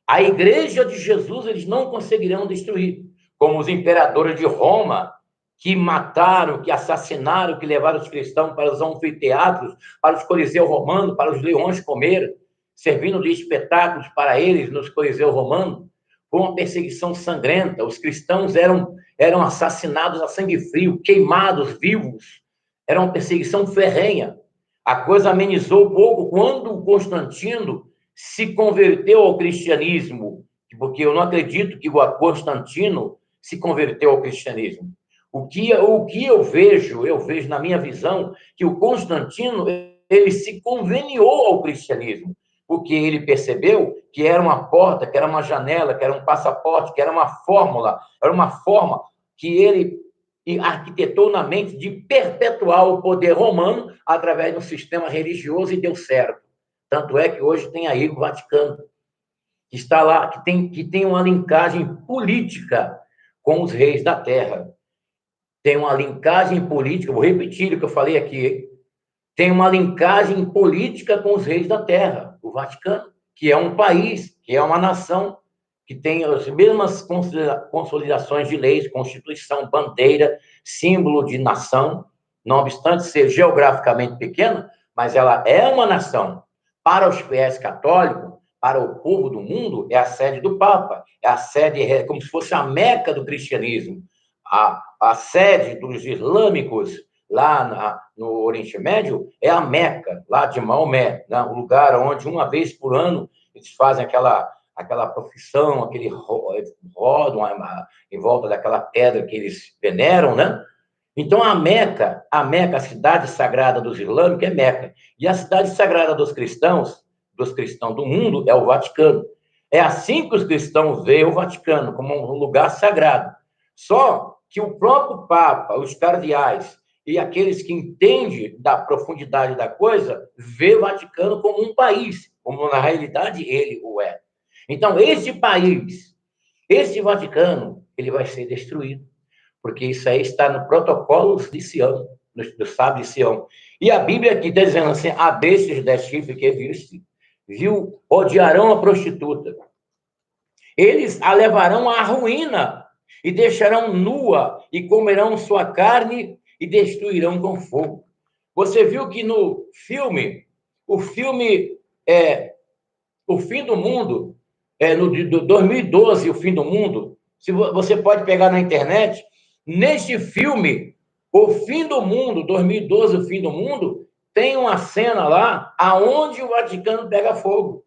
[SPEAKER 1] a igreja de Jesus eles não conseguirão destruir, como os imperadores de Roma, que mataram, que assassinaram, que levaram os cristãos para os anfiteatros, para os coliseus romanos, para os leões comer, servindo de espetáculos para eles nos coliseus romanos. Foi uma perseguição sangrenta. Os cristãos eram assassinados a sangue frio, queimados vivos. Era uma perseguição ferrenha. A coisa amenizou um pouco quando Constantino se converteu ao cristianismo, porque eu não acredito que o Constantino se converteu ao cristianismo. O que eu vejo na minha visão, que o Constantino ele se conveniou ao cristianismo, porque ele percebeu que era uma porta, que era uma janela, que era um passaporte, que era uma fórmula, era uma forma que ele arquitetou na mente de perpetuar o poder romano através de um sistema religioso e deu certo. Tanto é que hoje tem aí o Vaticano, que está lá, que tem uma linkagem política com os reis da terra. Tem uma linkagem política, vou repetir o que eu falei aqui, tem uma linkagem política com os reis da terra, o Vaticano, que é um país, que é uma nação, que tem as mesmas consolidações de leis, constituição, bandeira, símbolo de nação, não obstante ser geograficamente pequena, mas ela é uma nação. Para os fiéis católicos, para o povo do mundo, é a sede do Papa, é a sede, é como se fosse a Meca do cristianismo, a sede dos islâmicos lá no Oriente Médio é a Meca, lá de Maomé, né? O lugar onde uma vez por ano eles fazem aquela profissão, aquele rodam em volta daquela pedra que eles veneram, né? Então, a Meca, a cidade sagrada dos islâmicos, é Meca. E a cidade sagrada dos cristãos do mundo, é o Vaticano. É assim que os cristãos veem o Vaticano, como um lugar sagrado. Só que o próprio Papa, os cardeais e aqueles que entendem da profundidade da coisa, vê o Vaticano como um país, como na realidade ele o é. Então, esse país, esse Vaticano, ele vai ser destruído, porque isso aí está no protocolo de Sião, do sábio de Sião. E a Bíblia aqui está dizendo assim, a bestes 10 chifres que viste, viu, odiarão a prostituta. Eles a levarão à ruína e deixarão nua e comerão sua carne e destruirão com fogo. Você viu que no filme, o filme é O Fim do Mundo, no 2012, O Fim do Mundo, se você pode pegar na internet, neste filme, O Fim do Mundo, 2012, O Fim do Mundo, tem uma cena lá aonde o Vaticano pega fogo.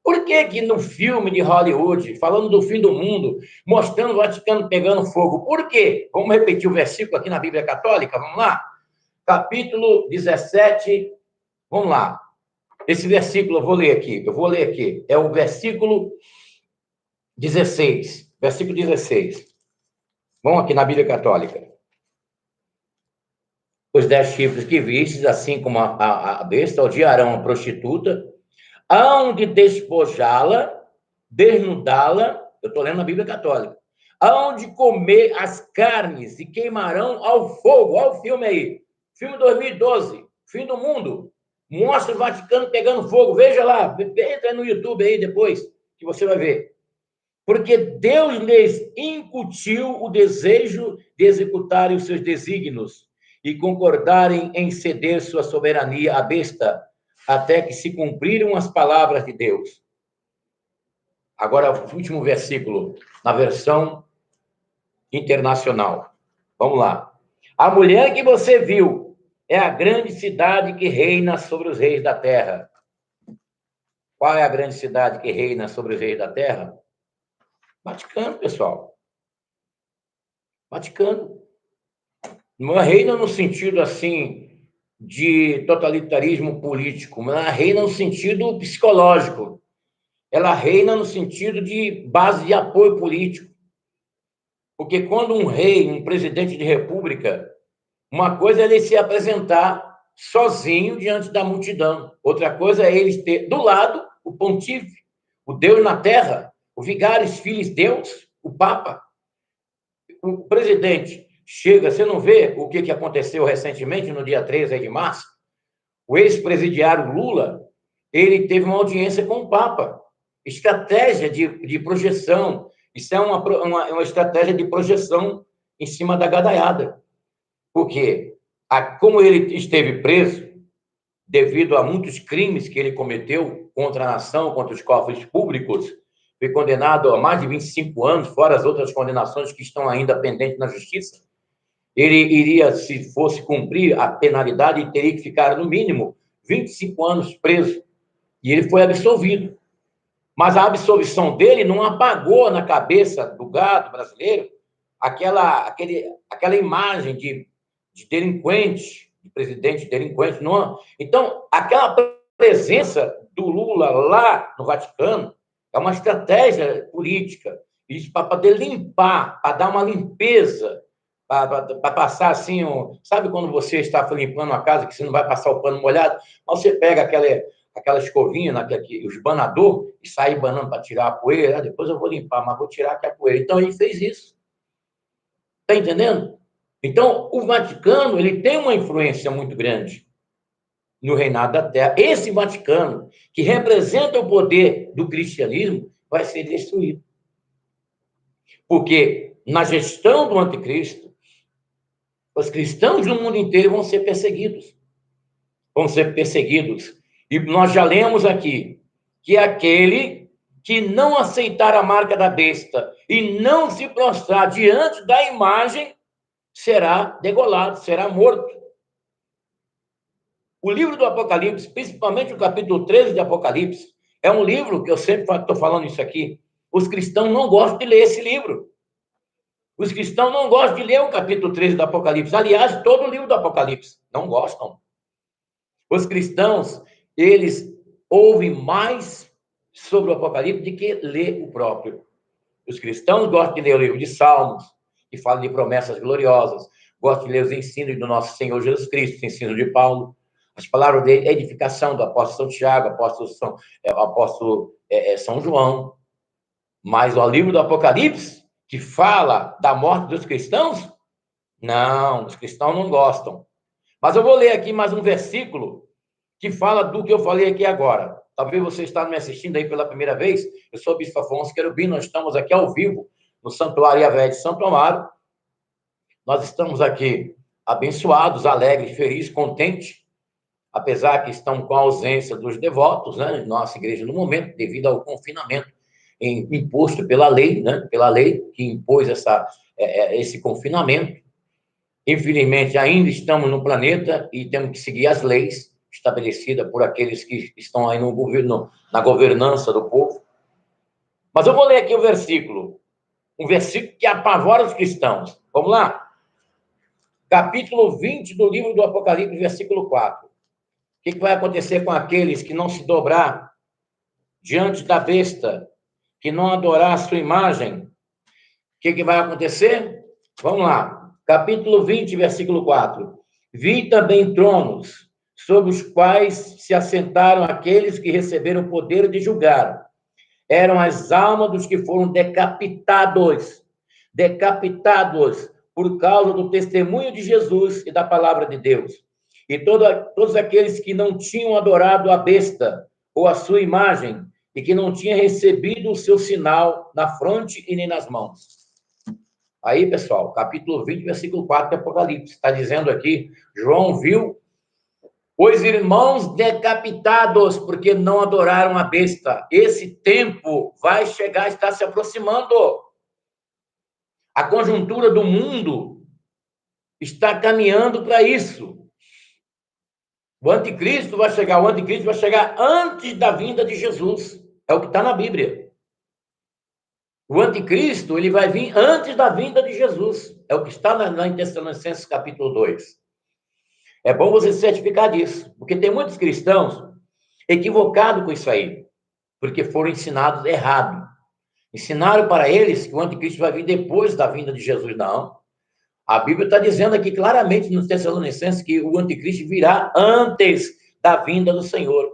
[SPEAKER 1] Por que que no filme de Hollywood, falando do fim do mundo, mostrando o Vaticano pegando fogo? Por quê? Vamos repetir o versículo aqui na Bíblia Católica, vamos lá? Capítulo 17, vamos lá. Esse versículo eu vou ler aqui. É o versículo 16. Versículo 16. Vamos aqui na Bíblia Católica. Os 10 chifres que vistes, assim como a besta, odiarão a prostituta, hão de despojá-la, desnudá-la, eu estou lendo a Bíblia Católica, hão de comer as carnes e queimarão ao fogo. Olha o filme aí, filme 2012, Fim do Mundo, mostra o Vaticano pegando fogo, veja lá, entra no YouTube aí depois, que você vai ver. Porque Deus lhes incutiu o desejo de executarem os seus desígnios e concordarem em ceder sua soberania à besta, até que se cumpriram as palavras de Deus. Agora, o último versículo, na versão internacional. Vamos lá. A mulher que você viu é a grande cidade que reina sobre os reis da terra. Qual é a grande cidade que reina sobre os reis da terra? Vaticano, pessoal. Vaticano. Não reina no sentido, assim, de totalitarismo político, mas ela reina no sentido psicológico. Ela reina no sentido de base de apoio político. Porque quando um rei, um presidente de república, uma coisa é ele se apresentar sozinho diante da multidão. Outra coisa é ele ter do lado o pontífice, o Deus na terra, o vigários filhos Deus, o Papa. O presidente chega, você não vê o que aconteceu recentemente, no dia 13 de março? O ex-presidiário Lula, ele teve uma audiência com o Papa. Estratégia de projeção. Isso é uma estratégia de projeção em cima da gadaiada. Porque, como ele esteve preso, devido a muitos crimes que ele cometeu contra a nação, contra os cofres públicos, foi condenado a mais de 25 anos, fora as outras condenações que estão ainda pendentes na justiça. Ele iria, se fosse cumprir a penalidade, teria que ficar, no mínimo, 25 anos preso. E ele foi absolvido. Mas a absolvição dele não apagou na cabeça do gado brasileiro aquela imagem de delinquente, de presidente delinquente. Não. Então, aquela presença do Lula lá no Vaticano é uma estratégia política. Isso para poder limpar, para dar uma limpeza, para passar assim, sabe quando você está limpando a casa, que você não vai passar o pano molhado, mas você pega aquela escovinha, o esbanador, e sai banando para tirar a poeira, depois eu vou limpar, mas vou tirar aqui a poeira. Então, ele fez isso. Está entendendo? Então, o Vaticano, ele tem uma influência muito grande no reinado da Terra. Esse Vaticano, que representa o poder do cristianismo, vai ser destruído. Porque, na gestão do anticristo, os cristãos no mundo inteiro vão ser perseguidos. Vão ser perseguidos. E nós já lemos aqui que aquele que não aceitar a marca da besta e não se prostrar diante da imagem será degolado, será morto. O livro do Apocalipse, principalmente o capítulo 13 de Apocalipse, é um livro que eu sempre estou falando isso aqui. Os cristãos não gostam de ler esse livro. Os cristãos não gostam de ler o capítulo 13 do Apocalipse. Aliás, todo o livro do Apocalipse. Não gostam. Os cristãos, eles ouvem mais sobre o Apocalipse do que ler o próprio. Os cristãos gostam de ler o livro de Salmos, que fala de promessas gloriosas. Gostam de ler os ensinos do nosso Senhor Jesus Cristo, os ensinos de Paulo. As palavras de edificação do apóstolo São Tiago, apóstolo São João. Mas o livro do Apocalipse, que fala da morte dos cristãos, não, os cristãos não gostam. Mas eu vou ler aqui mais um versículo que fala do que eu falei aqui agora. Talvez você está me assistindo aí pela primeira vez. Eu sou o Bispo Afonso Querubim, nós estamos aqui ao vivo no Santuário Yahvé de Santo Amaro. Nós estamos aqui abençoados, alegres, felizes, contentes, apesar que estamos com a ausência dos devotos, né, nossa igreja no momento, devido ao confinamento imposto pela lei, né, pela lei que impôs esse confinamento. Infelizmente, ainda estamos no planeta e temos que seguir as leis estabelecidas por aqueles que estão aí no governo, na governança do povo. Mas eu vou ler aqui um versículo que apavora os cristãos. Vamos lá? Capítulo 20 do livro do Apocalipse, versículo 4. O que vai acontecer com aqueles que não se dobrar diante da besta, que não adorar a sua imagem? O que vai acontecer? Vamos lá. Capítulo 20, versículo 4. Vi também tronos, sobre os quais se assentaram aqueles que receberam o poder de julgar. Eram as almas dos que foram decapitados por causa do testemunho de Jesus e da palavra de Deus. E todos aqueles que não tinham adorado a besta ou a sua imagem e que não tinham recebido o seu sinal na fronte e nem nas mãos. Aí, pessoal, capítulo 20, versículo 4 de Apocalipse, está dizendo aqui, João viu os irmãos decapitados porque não adoraram a besta. Esse tempo vai chegar, está se aproximando. A conjuntura do mundo está caminhando para isso. O anticristo vai chegar antes da vinda de Jesus. É o que está na Bíblia. O anticristo, ele vai vir antes da vinda de Jesus. É o que está em Tessalonicenses capítulo 2. É bom você se certificar disso, porque tem muitos cristãos equivocados com isso aí, porque foram ensinados errado. Ensinaram para eles que o anticristo vai vir depois da vinda de Jesus. Não. A Bíblia está dizendo aqui claramente nos Tessalonicenses que o anticristo virá antes da vinda do Senhor.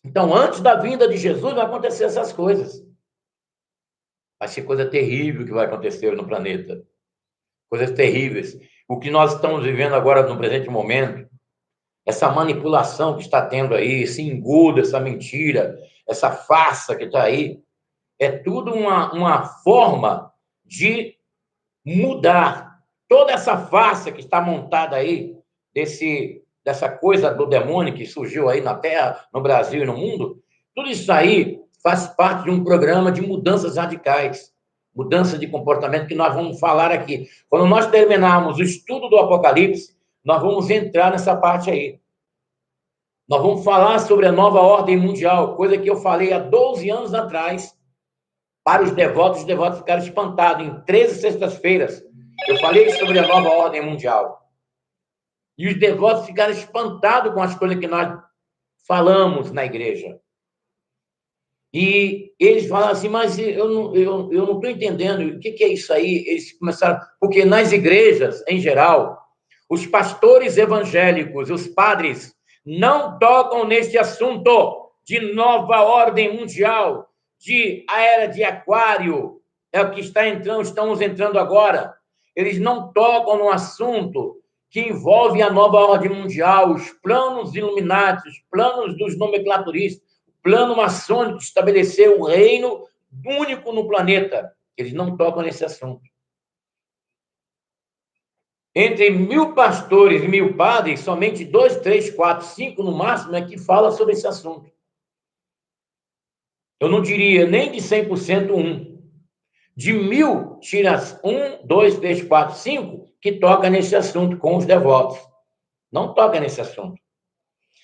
[SPEAKER 1] Então, antes da vinda de Jesus, vai acontecer essas coisas. Vai ser coisa terrível que vai acontecer no planeta. Coisas terríveis. O que nós estamos vivendo agora no presente momento, essa manipulação que está tendo aí, esse engodo, essa mentira, essa farsa que está aí, é tudo uma forma de mudar toda essa farsa que está montada aí, dessa coisa do demônio que surgiu aí na Terra, no Brasil e no mundo. Tudo isso aí faz parte de um programa de mudanças radicais, mudança de comportamento que nós vamos falar aqui. Quando nós terminarmos o estudo do Apocalipse, nós vamos entrar nessa parte aí. Nós vamos falar sobre a nova ordem mundial, coisa que eu falei há 12 anos atrás, para os devotos ficaram espantados. Em 13 sextas-feiras, eu falei sobre a nova ordem mundial. E os devotos ficaram espantados com as coisas que nós falamos na igreja. E eles falaram assim, mas eu não estou entendendo, o que é isso aí? Eles começaram, porque nas igrejas, em geral, os pastores evangélicos, os padres, não tocam neste assunto de nova ordem mundial, de a era de Aquário, é o que estamos entrando agora. Eles não tocam no assunto que envolve a nova ordem mundial, os planos Illuminati, os planos dos nomenclaturistas, o plano maçônico de estabelecer um reino único no planeta. Eles não tocam nesse assunto. Entre 1.000 pastores e 1.000 padres, somente 2, 3, 4, 5 no máximo é que fala sobre esse assunto. Eu não diria nem de 100% um. De 1.000, tira 1, 2, 3, 4, 5 que toca nesse assunto com os devotos. Não toca nesse assunto.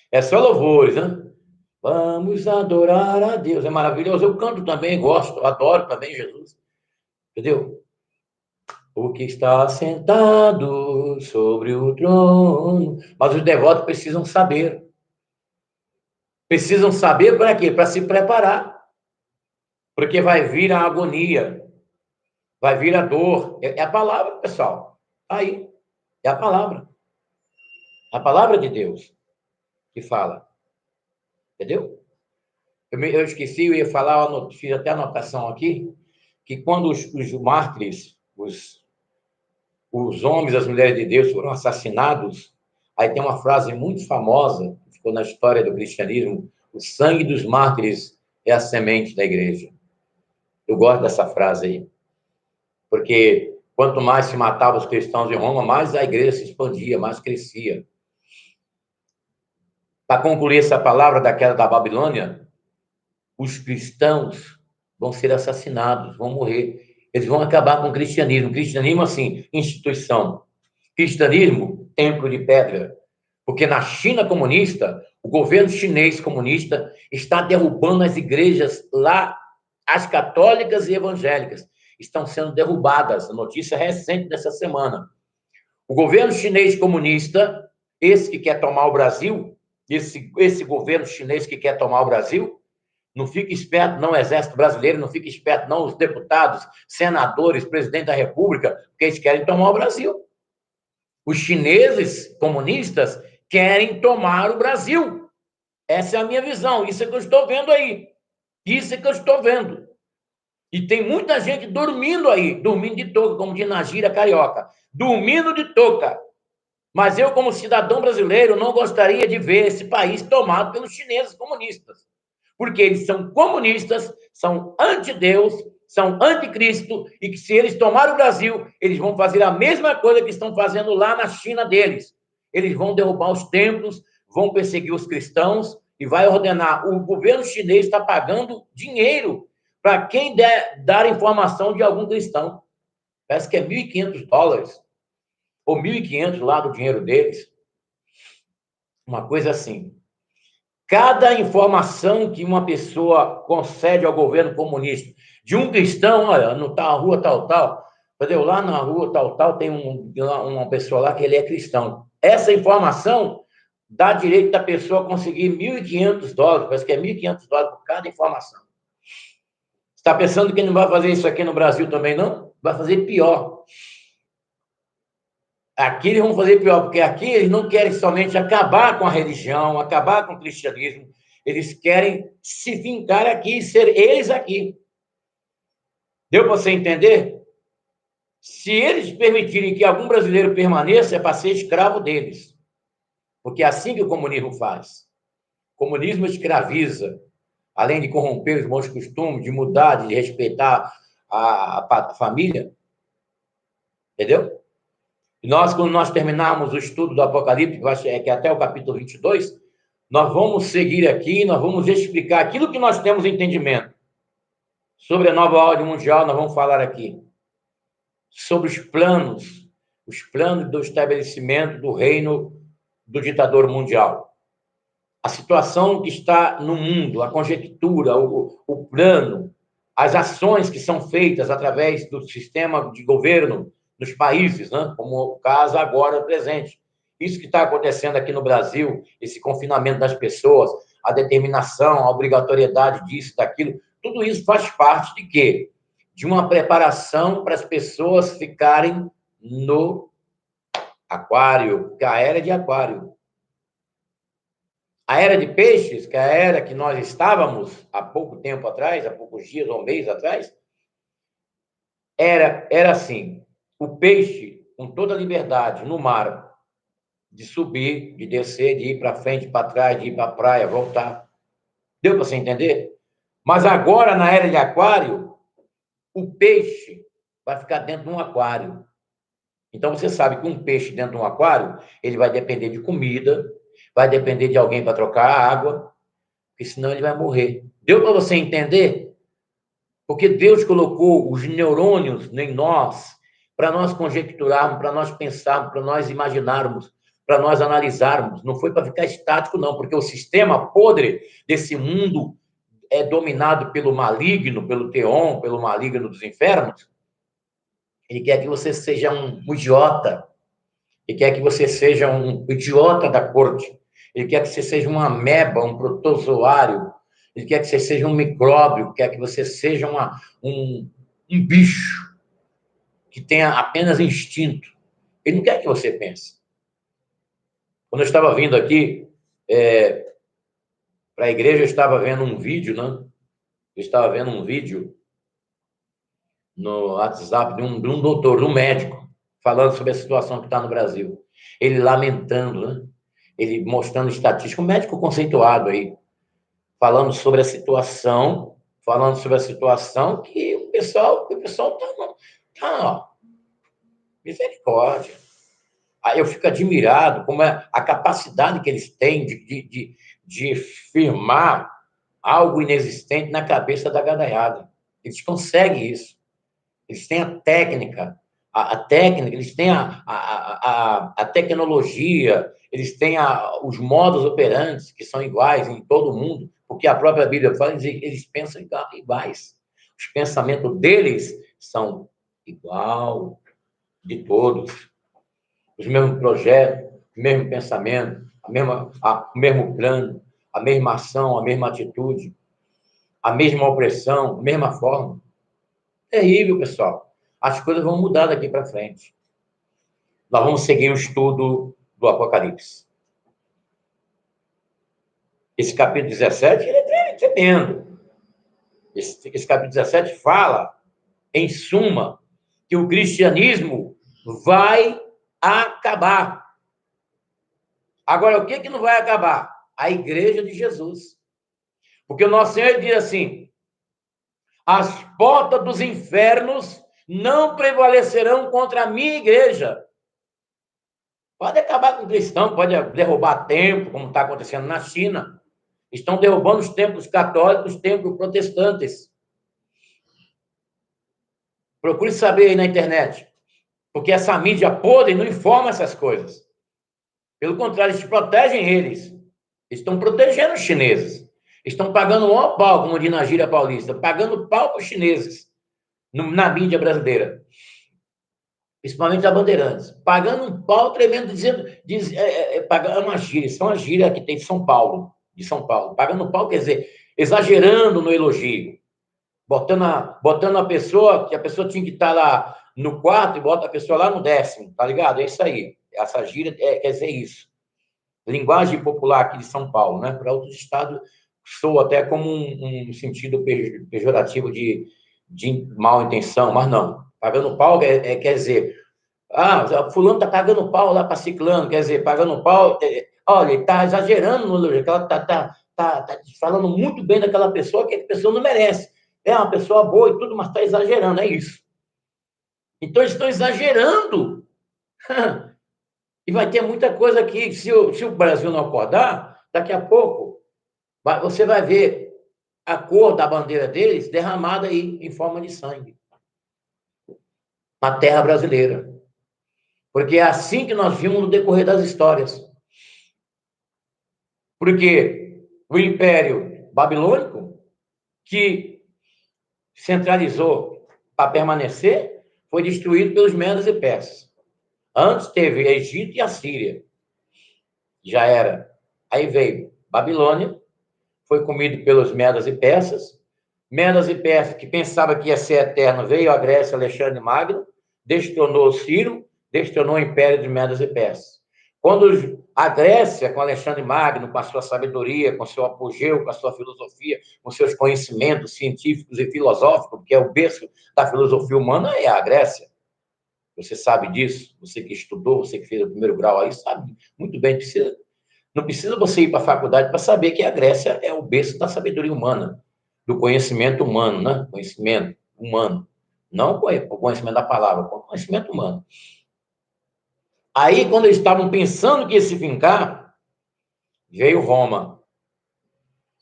[SPEAKER 1] É só louvores, né? Vamos adorar a Deus. É maravilhoso. Eu canto também, gosto, adoro também Jesus. Entendeu? O que está sentado sobre o trono. Mas os devotos precisam saber. Precisam saber para quê? Para se preparar. Porque vai vir a agonia. Vai vir a dor. É a palavra, pessoal. Aí. É a palavra. A palavra de Deus que fala. Entendeu? Eu esqueci, eu ia falar, fiz até anotação aqui, que quando os mártires, os homens, as mulheres de Deus foram assassinados, aí tem uma frase muito famosa, que ficou na história do cristianismo, o sangue dos mártires é a semente da igreja. Eu gosto dessa frase aí, porque quanto mais se matava os cristãos em Roma, mais a igreja se expandia, mais crescia. Para concluir essa palavra daquela da Babilônia, os cristãos vão ser assassinados, vão morrer. Eles vão acabar com o cristianismo. Cristianismo, assim, instituição. Cristianismo, templo de pedra. Porque na China comunista, o governo chinês comunista está derrubando as igrejas lá, as católicas e evangélicas. Estão sendo derrubadas. A notícia recente dessa semana. O governo chinês comunista, esse que quer tomar o Brasil, esse governo chinês que quer tomar o Brasil, não fica esperto, não, o Exército Brasileiro, não fica esperto, não, os deputados, senadores, presidente da República, porque eles querem tomar o Brasil. Os chineses comunistas querem tomar o Brasil. Essa é a minha visão, isso é que eu estou vendo aí. Isso é que eu estou vendo. E tem muita gente dormindo aí, dormindo de touca, como diz na gíria carioca. Dormindo de touca. Mas eu, como cidadão brasileiro, não gostaria de ver esse país tomado pelos chineses comunistas. Porque eles são comunistas, são anti-Deus, são anticristo, e que se eles tomarem o Brasil, eles vão fazer a mesma coisa que estão fazendo lá na China deles. Eles vão derrubar os templos, vão perseguir os cristãos, e vai ordenar. O governo chinês está pagando dinheiro para quem dar informação de algum cristão. Parece que é $1.500, ou 1.500 lá do dinheiro deles. Uma coisa assim. Cada informação que uma pessoa concede ao governo comunista, de um cristão, olha, não tá a rua tal, entendeu? Lá na rua tal, tem uma pessoa lá que ele é cristão. Essa informação dá direito da pessoa conseguir $1.500, parece que é $1.500 por cada informação. Você está pensando que não vai fazer isso aqui no Brasil também, não? Vai fazer pior. Aqui eles vão fazer pior, porque aqui eles não querem somente acabar com a religião, acabar com o cristianismo, eles querem se vincar aqui, ser eles aqui. Deu para você entender? Se eles permitirem que algum brasileiro permaneça, é para ser escravo deles. Porque é assim que o comunismo faz. O comunismo escraviza, além de corromper os bons costumes, de mudar, de respeitar a família. Entendeu? E quando nós terminarmos o estudo do Apocalipse, que é até o capítulo 22, nós vamos seguir aqui, nós vamos explicar aquilo que nós temos entendimento. Sobre a nova ordem mundial, nós vamos falar aqui. Sobre os planos do estabelecimento do reino do ditador mundial. A situação que está no mundo, a conjectura, o plano, as ações que são feitas através do sistema de governo dos países, né? Como o caso agora presente. Isso que está acontecendo aqui no Brasil, esse confinamento das pessoas, a determinação, a obrigatoriedade disso, daquilo, tudo isso faz parte de quê? De uma preparação para as pessoas ficarem no aquário, porque a era é de aquário. A era de peixes, que é a era que nós estávamos há pouco tempo atrás, há poucos dias ou meses atrás, era assim, o peixe com toda a liberdade no mar, de subir, de descer, de ir para frente, para trás, de ir para a praia, voltar. Deu para você entender? Mas agora, na era de aquário, o peixe vai ficar dentro de um aquário. Então, você sabe que um peixe dentro de um aquário, ele vai depender de comida, vai depender de alguém para trocar a água, porque senão ele vai morrer. Deu para você entender? Porque Deus colocou os neurônios em nós, para nós conjecturarmos, para nós pensarmos, para nós imaginarmos, para nós analisarmos. Não foi para ficar estático, não, porque o sistema podre desse mundo é dominado pelo maligno, pelo teon, pelo maligno dos infernos. Ele quer que você seja um idiota. Ele quer que você seja um idiota da corte. Ele quer que você seja uma ameba, um protozoário. Ele quer que você seja um micróbio, quer que você seja um bicho que tenha apenas instinto. Ele não quer que você pense. Quando eu estava vindo aqui para a igreja, eu estava vendo um vídeo, né? Eu estava vendo um vídeo no WhatsApp de um doutor, de um médico, falando sobre a situação que está no Brasil. Ele lamentando, né? Ele mostrando estatística, um médico conceituado aí, falando sobre a situação que o pessoal tá, ó, misericórdia. Aí eu fico admirado como é a capacidade que eles têm de firmar algo inexistente na cabeça da gadaiada. Eles conseguem isso. Eles têm a técnica, eles têm a tecnologia, eles têm os modos operantes que são iguais em todo mundo, porque a própria Bíblia fala que eles pensam iguais. Os pensamentos deles são igual de todos. Os mesmos projetos, o mesmo pensamento, o mesmo plano, a mesma ação, a mesma atitude, a mesma opressão, a mesma forma. Terrível, pessoal. As coisas vão mudar daqui para frente. Nós vamos seguir o estudo do Apocalipse. Esse capítulo 17 ele é tremendo. Esse capítulo 17 fala, em suma, que o cristianismo vai acabar. Agora, o que não vai acabar? A igreja de Jesus. Porque o nosso Senhor diz assim, as portas dos infernos não prevalecerão contra a minha igreja. Pode acabar com o cristão, pode derrubar templo, como está acontecendo na China. Estão derrubando os templos católicos, os templos protestantes. Procure saber aí na internet. Porque essa mídia podre não informa essas coisas. Pelo contrário, eles protegem eles. Estão protegendo os chineses. Estão pagando um pau, como diz na gíria paulista, pagando pau para os chineses na mídia brasileira. Principalmente a Bandeirantes, pagando um pau tremendo, pagando uma gíria, isso é uma gíria que tem de São Paulo, pagando um pau, quer dizer, exagerando no elogio, botando a pessoa, que a pessoa tinha que estar lá no quarto e bota a pessoa lá no 10º, tá ligado? É isso aí, essa gíria quer dizer isso. Linguagem popular aqui de São Paulo, né? Para outros estados, soa até como um sentido pejorativo de mal intenção, mas não. Pagando pau quer dizer, fulano está pagando pau lá para ciclano, quer dizer, pagando pau, olha, ele está exagerando no elogio, está falando muito bem daquela pessoa que a pessoa não merece. É uma pessoa boa e tudo, mas está exagerando, é isso. Então, eles estão exagerando. E vai ter muita coisa aqui, se o Brasil não acordar, daqui a pouco, você vai ver a cor da bandeira deles derramada aí em forma de sangue na terra brasileira. Porque é assim que nós vimos no decorrer das histórias. Porque o Império Babilônico, que centralizou para permanecer, foi destruído pelos Medos e Persas. Antes teve Egito e Assíria. Já era. Aí veio Babilônia, foi comido pelos Medas e Persas. Medas e Persas, que pensava que ia ser eterno, veio a Grécia, Alexandre Magno, destronou Ciro, destronou o Império de Medas e Persas. Quando a Grécia, com Alexandre Magno, com a sua sabedoria, com seu apogeu, com a sua filosofia, com seus conhecimentos científicos e filosóficos, que é o berço da filosofia humana, é a Grécia. Você sabe disso, você que estudou, você que fez o primeiro grau aí, sabe muito bem. Não precisa você ir para a faculdade para saber que a Grécia é o berço da sabedoria humana, do conhecimento humano, né? Conhecimento humano. Não o conhecimento da palavra, o conhecimento humano. Aí, quando eles estavam pensando que ia se fincar, veio Roma.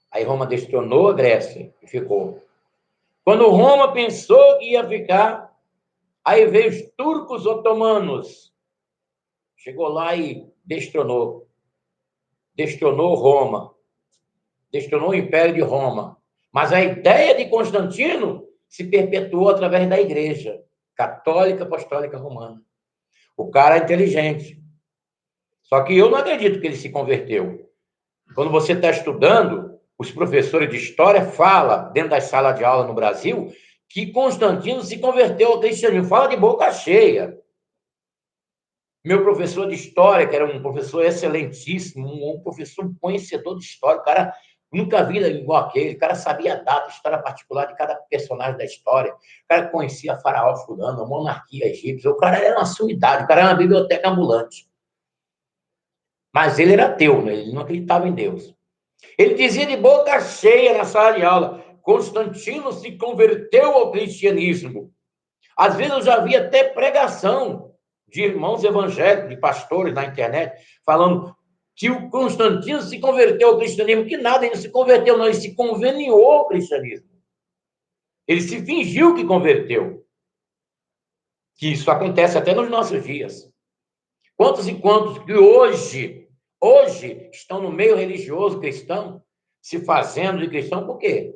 [SPEAKER 1] Aí Roma destronou a Grécia e ficou. Quando Roma pensou que ia ficar, aí veio os turcos otomanos. Chegou lá e destronou. Destronou Roma. Destronou o Império de Roma. Mas a ideia de Constantino se perpetuou através da Igreja Católica Apostólica Romana. O cara é inteligente. Só que eu não acredito que ele se converteu. Quando você está estudando, os professores de história falam, dentro das salas de aula no Brasil, que Constantino se converteu ao cristianismo. Fala de boca cheia. Meu professor de história, que era um professor excelentíssimo, um professor conhecedor de história, o cara nunca vi igual aquele, o cara sabia a data, a história particular de cada personagem da história, o cara conhecia Faraó fulano, a monarquia egípcia, o cara era uma sumidade, o cara era uma biblioteca ambulante. Mas ele era ateu, né? Ele não acreditava em Deus. Ele dizia de boca cheia na sala de aula, Constantino se converteu ao cristianismo. Às vezes eu já vi até pregação de irmãos evangélicos, de pastores na internet, falando que o Constantino se converteu ao cristianismo, que nada, ele não se converteu, não, ele se conveniou ao cristianismo. Ele se fingiu que converteu. Que isso acontece até nos nossos dias. Quantos e quantos que hoje estão no meio religioso cristão, se fazendo de cristão, por quê?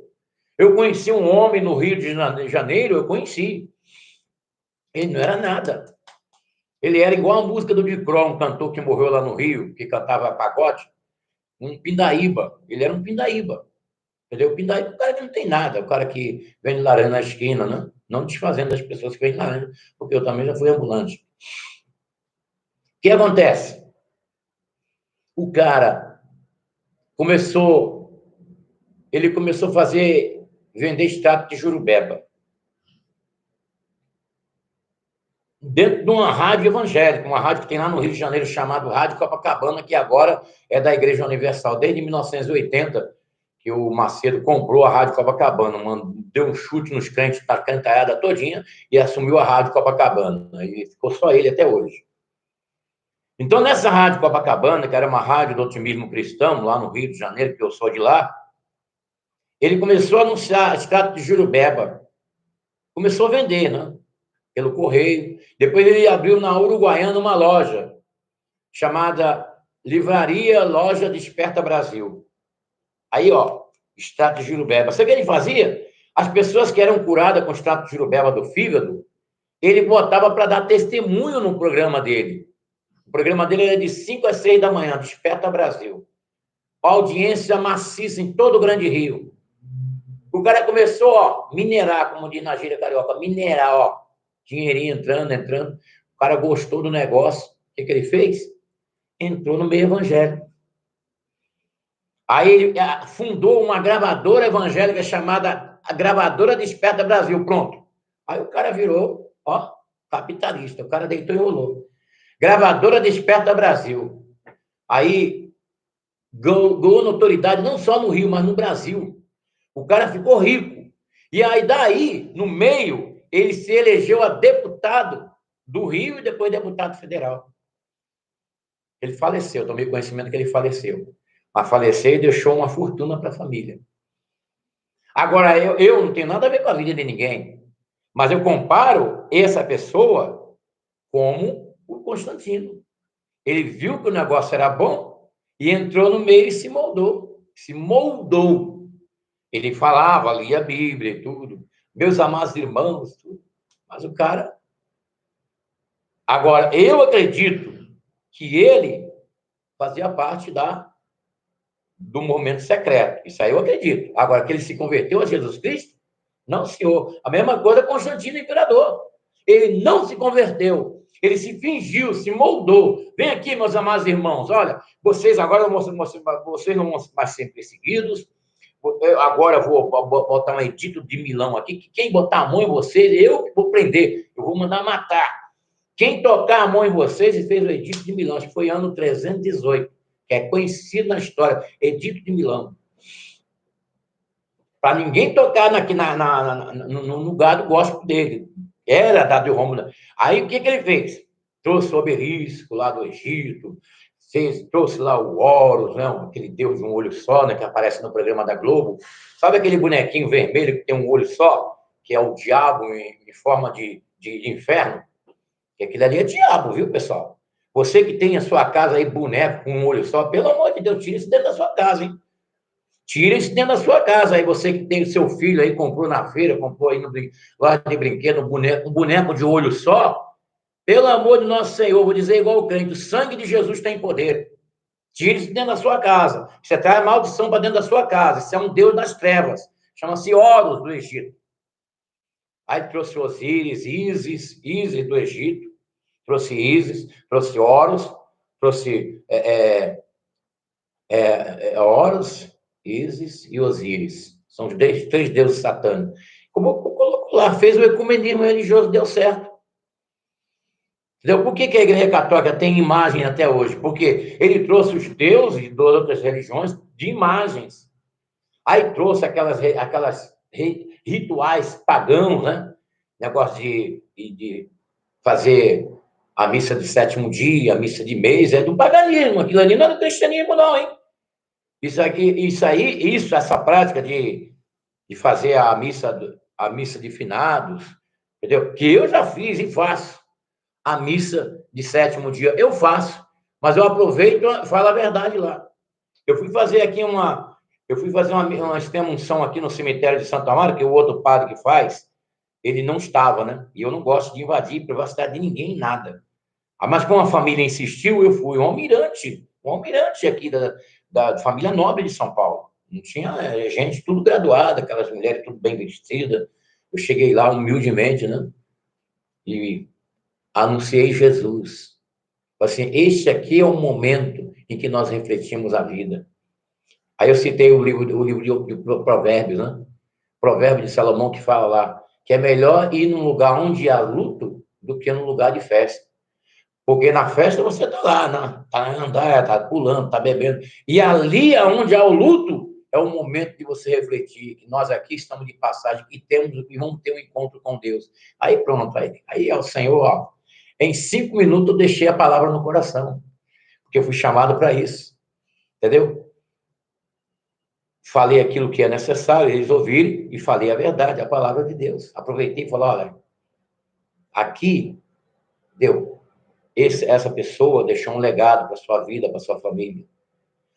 [SPEAKER 1] Eu conheci um homem no Rio de Janeiro, eu conheci. Ele não era nada. Ele era igual a música do Dicró, um cantor que morreu lá no Rio, que cantava pagode, um pindaíba. Ele era um pindaíba. Entendeu? O pindaíba é o cara que não tem nada, o cara que vende laranja na esquina, né? Não desfazendo das pessoas que vendem laranja, porque eu também já fui ambulante. O que acontece? O cara ele começou a vender extrato de jurubeba. Dentro de uma rádio evangélica, uma rádio que tem lá no Rio de Janeiro, chamada Rádio Copacabana, que agora é da Igreja Universal, desde 1980, que o Macedo comprou a Rádio Copacabana, deu um chute nos crentes da cantarada todinha e assumiu a Rádio Copacabana. E ficou só ele até hoje. Então, nessa Rádio Copacabana, que era uma rádio do otimismo cristão, lá no Rio de Janeiro, que eu sou de lá, ele começou a anunciar extrato de jurubeba. Começou a vender, né? Pelo correio. Depois ele abriu na Uruguaiana uma loja chamada Livraria Loja Desperta Brasil. Aí, ó, extrato de jurubeba. Sabe o que ele fazia? As pessoas que eram curadas com extrato de jurubeba do fígado, ele botava para dar testemunho no programa dele. O programa dele era de 5 às 6 da manhã, Desperta Brasil. Audiência maciça em todo o Grande Rio. O cara começou, ó, minerar, como diz na gíria carioca, minerar, ó, dinheirinho entrando. O cara gostou do negócio. O que ele fez? Entrou no meio evangélico. Aí ele fundou uma gravadora evangélica chamada a Gravadora Desperta Brasil. Pronto. Aí o cara virou, ó, capitalista. O cara deitou e rolou. Gravadora Desperta Brasil. Aí ganhou notoriedade não só no Rio, mas no Brasil. O cara ficou rico. E aí, daí, no meio, ele se elegeu a deputado do Rio e depois deputado federal. Ele faleceu, tomei conhecimento que ele faleceu. Mas faleceu e deixou uma fortuna para a família. Agora, eu não tenho nada a ver com a vida de ninguém, mas eu comparo essa pessoa como o Constantino. Ele viu que o negócio era bom e entrou no meio e se moldou. Se moldou. Ele falava, lia a Bíblia e tudo. Meus amados irmãos, tudo. Mas o cara... Agora, eu acredito que ele fazia parte do momento secreto. Isso aí eu acredito. Agora, que ele se converteu a Jesus Cristo? Não, senhor. A mesma coisa com Constantino, imperador. Ele não se converteu. Ele se fingiu, se moldou. Vem aqui, meus amados irmãos. Olha, vocês agora vocês não vão mais ser perseguidos. Agora eu vou botar um edito de Milão aqui, que quem botar a mão em vocês, eu vou prender. Eu vou mandar matar. Quem tocar a mão em vocês, e fez o edito de Milão, acho que foi ano 318, que é conhecido na história, edito de Milão. Para ninguém tocar no lugar do gospel dele. Era dado de Rômulo. Aí o que ele fez? Trouxe o obelisco lá do Egito, trouxe lá o Horus, né? Aquele deus de um olho só, né? Que aparece no programa da Globo. Sabe aquele bonequinho vermelho que tem um olho só? Que é o diabo em forma de inferno? Que aquilo ali é diabo, viu, pessoal? Você que tem a sua casa aí, boneco com um olho só, pelo amor de Deus, tira isso dentro da sua casa, hein? Tira isso dentro da sua casa. Aí você que tem o seu filho aí, comprou na feira, comprou aí no loja de brinquedo, um boneco de olho só. Pelo amor de nosso Senhor, vou dizer igual o crente, o sangue de Jesus tem poder. Tire isso dentro da sua casa. Você traz maldição para dentro da sua casa. Isso é um Deus das trevas. Chama-se Horus do Egito. Aí trouxe Osíris, Ísis do Egito. Trouxe Ísis, trouxe Horus, trouxe Horus, Ísis e Osíris. São os três deuses satânicos. Como colocou lá, fez o ecumenismo religioso, deu certo. Entendeu? Por que a Igreja Católica tem imagem até hoje? Porque ele trouxe os deuses de outras religiões de imagens. Aí trouxe aquelas rituais pagãos, né? Negócio de fazer a missa de sétimo dia, a missa de mês, é do paganismo. Aquilo ali não é do cristianismo, não, hein? Essa prática de fazer a missa de finados, entendeu? Que eu já fiz e faço. A missa de sétimo dia, eu faço, mas eu aproveito e falo a verdade lá. Eu fui fazer aqui uma extrema-unção aqui no cemitério de Santa Amaro, que é o outro padre que faz, ele não estava, né? E eu não gosto de invadir privacidade de ninguém, nada. Mas como a família insistiu, eu fui um almirante aqui da família nobre de São Paulo. Não tinha gente tudo graduada, aquelas mulheres tudo bem vestidas. Eu cheguei lá humildemente, né? E anunciei Jesus. Assim, este aqui é o momento em que nós refletimos a vida. Aí eu citei o livro de Provérbios, né? Provérbio de Salomão, que fala lá que é melhor ir num lugar onde há luto do que num lugar de festa. Porque na festa você está lá, né? Está andando, está pulando, está bebendo. E ali, onde há o luto, é o momento de você refletir que nós aqui estamos de passagem e vamos ter um encontro com Deus. Aí pronto, aí é o Senhor, ó. Em 5 minutos eu deixei a palavra no coração, porque eu fui chamado para isso, entendeu? Falei aquilo que é necessário, eles ouviram e falei a verdade, a palavra de Deus. Aproveitei e falei, olha, aqui deu. Essa pessoa deixou um legado para sua vida, para sua família.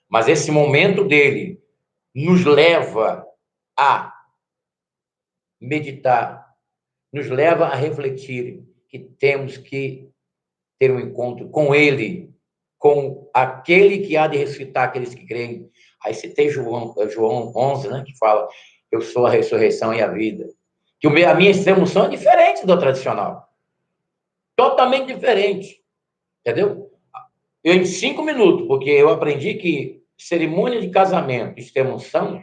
[SPEAKER 1] Mas esse momento dele nos leva a meditar, nos leva a refletir que temos que ter um encontro com ele, com aquele que há de ressuscitar aqueles que creem. Aí citei João 11, né, que fala, eu sou a ressurreição e a vida. Que a minha extrema-unção é diferente do tradicional. Totalmente diferente. Entendeu? Eu, em 5 minutos, porque eu aprendi que cerimônia de casamento, extrema-unção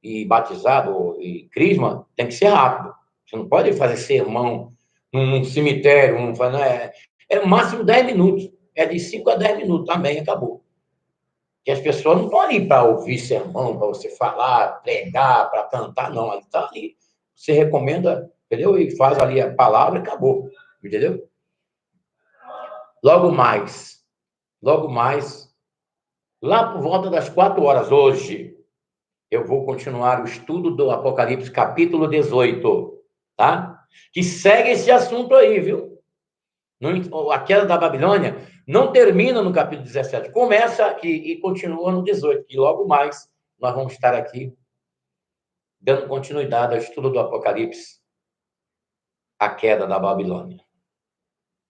[SPEAKER 1] e batizado e crisma tem que ser rápido. Você não pode fazer sermão num cemitério, é no máximo 10 minutos. É de 5 a 10 minutos, também acabou. Que as pessoas não estão ali para ouvir sermão, para você falar, pregar, para cantar, não. Ela está ali. Você recomenda, entendeu? E faz ali a palavra e acabou. Entendeu? Logo mais, lá por volta das 4 horas hoje, eu vou continuar o estudo do Apocalipse, capítulo 18, tá? Que segue esse assunto aí, viu? A queda da Babilônia não termina no capítulo 17, começa e continua no 18, e logo mais nós vamos estar aqui dando continuidade ao estudo do Apocalipse, a queda da Babilônia.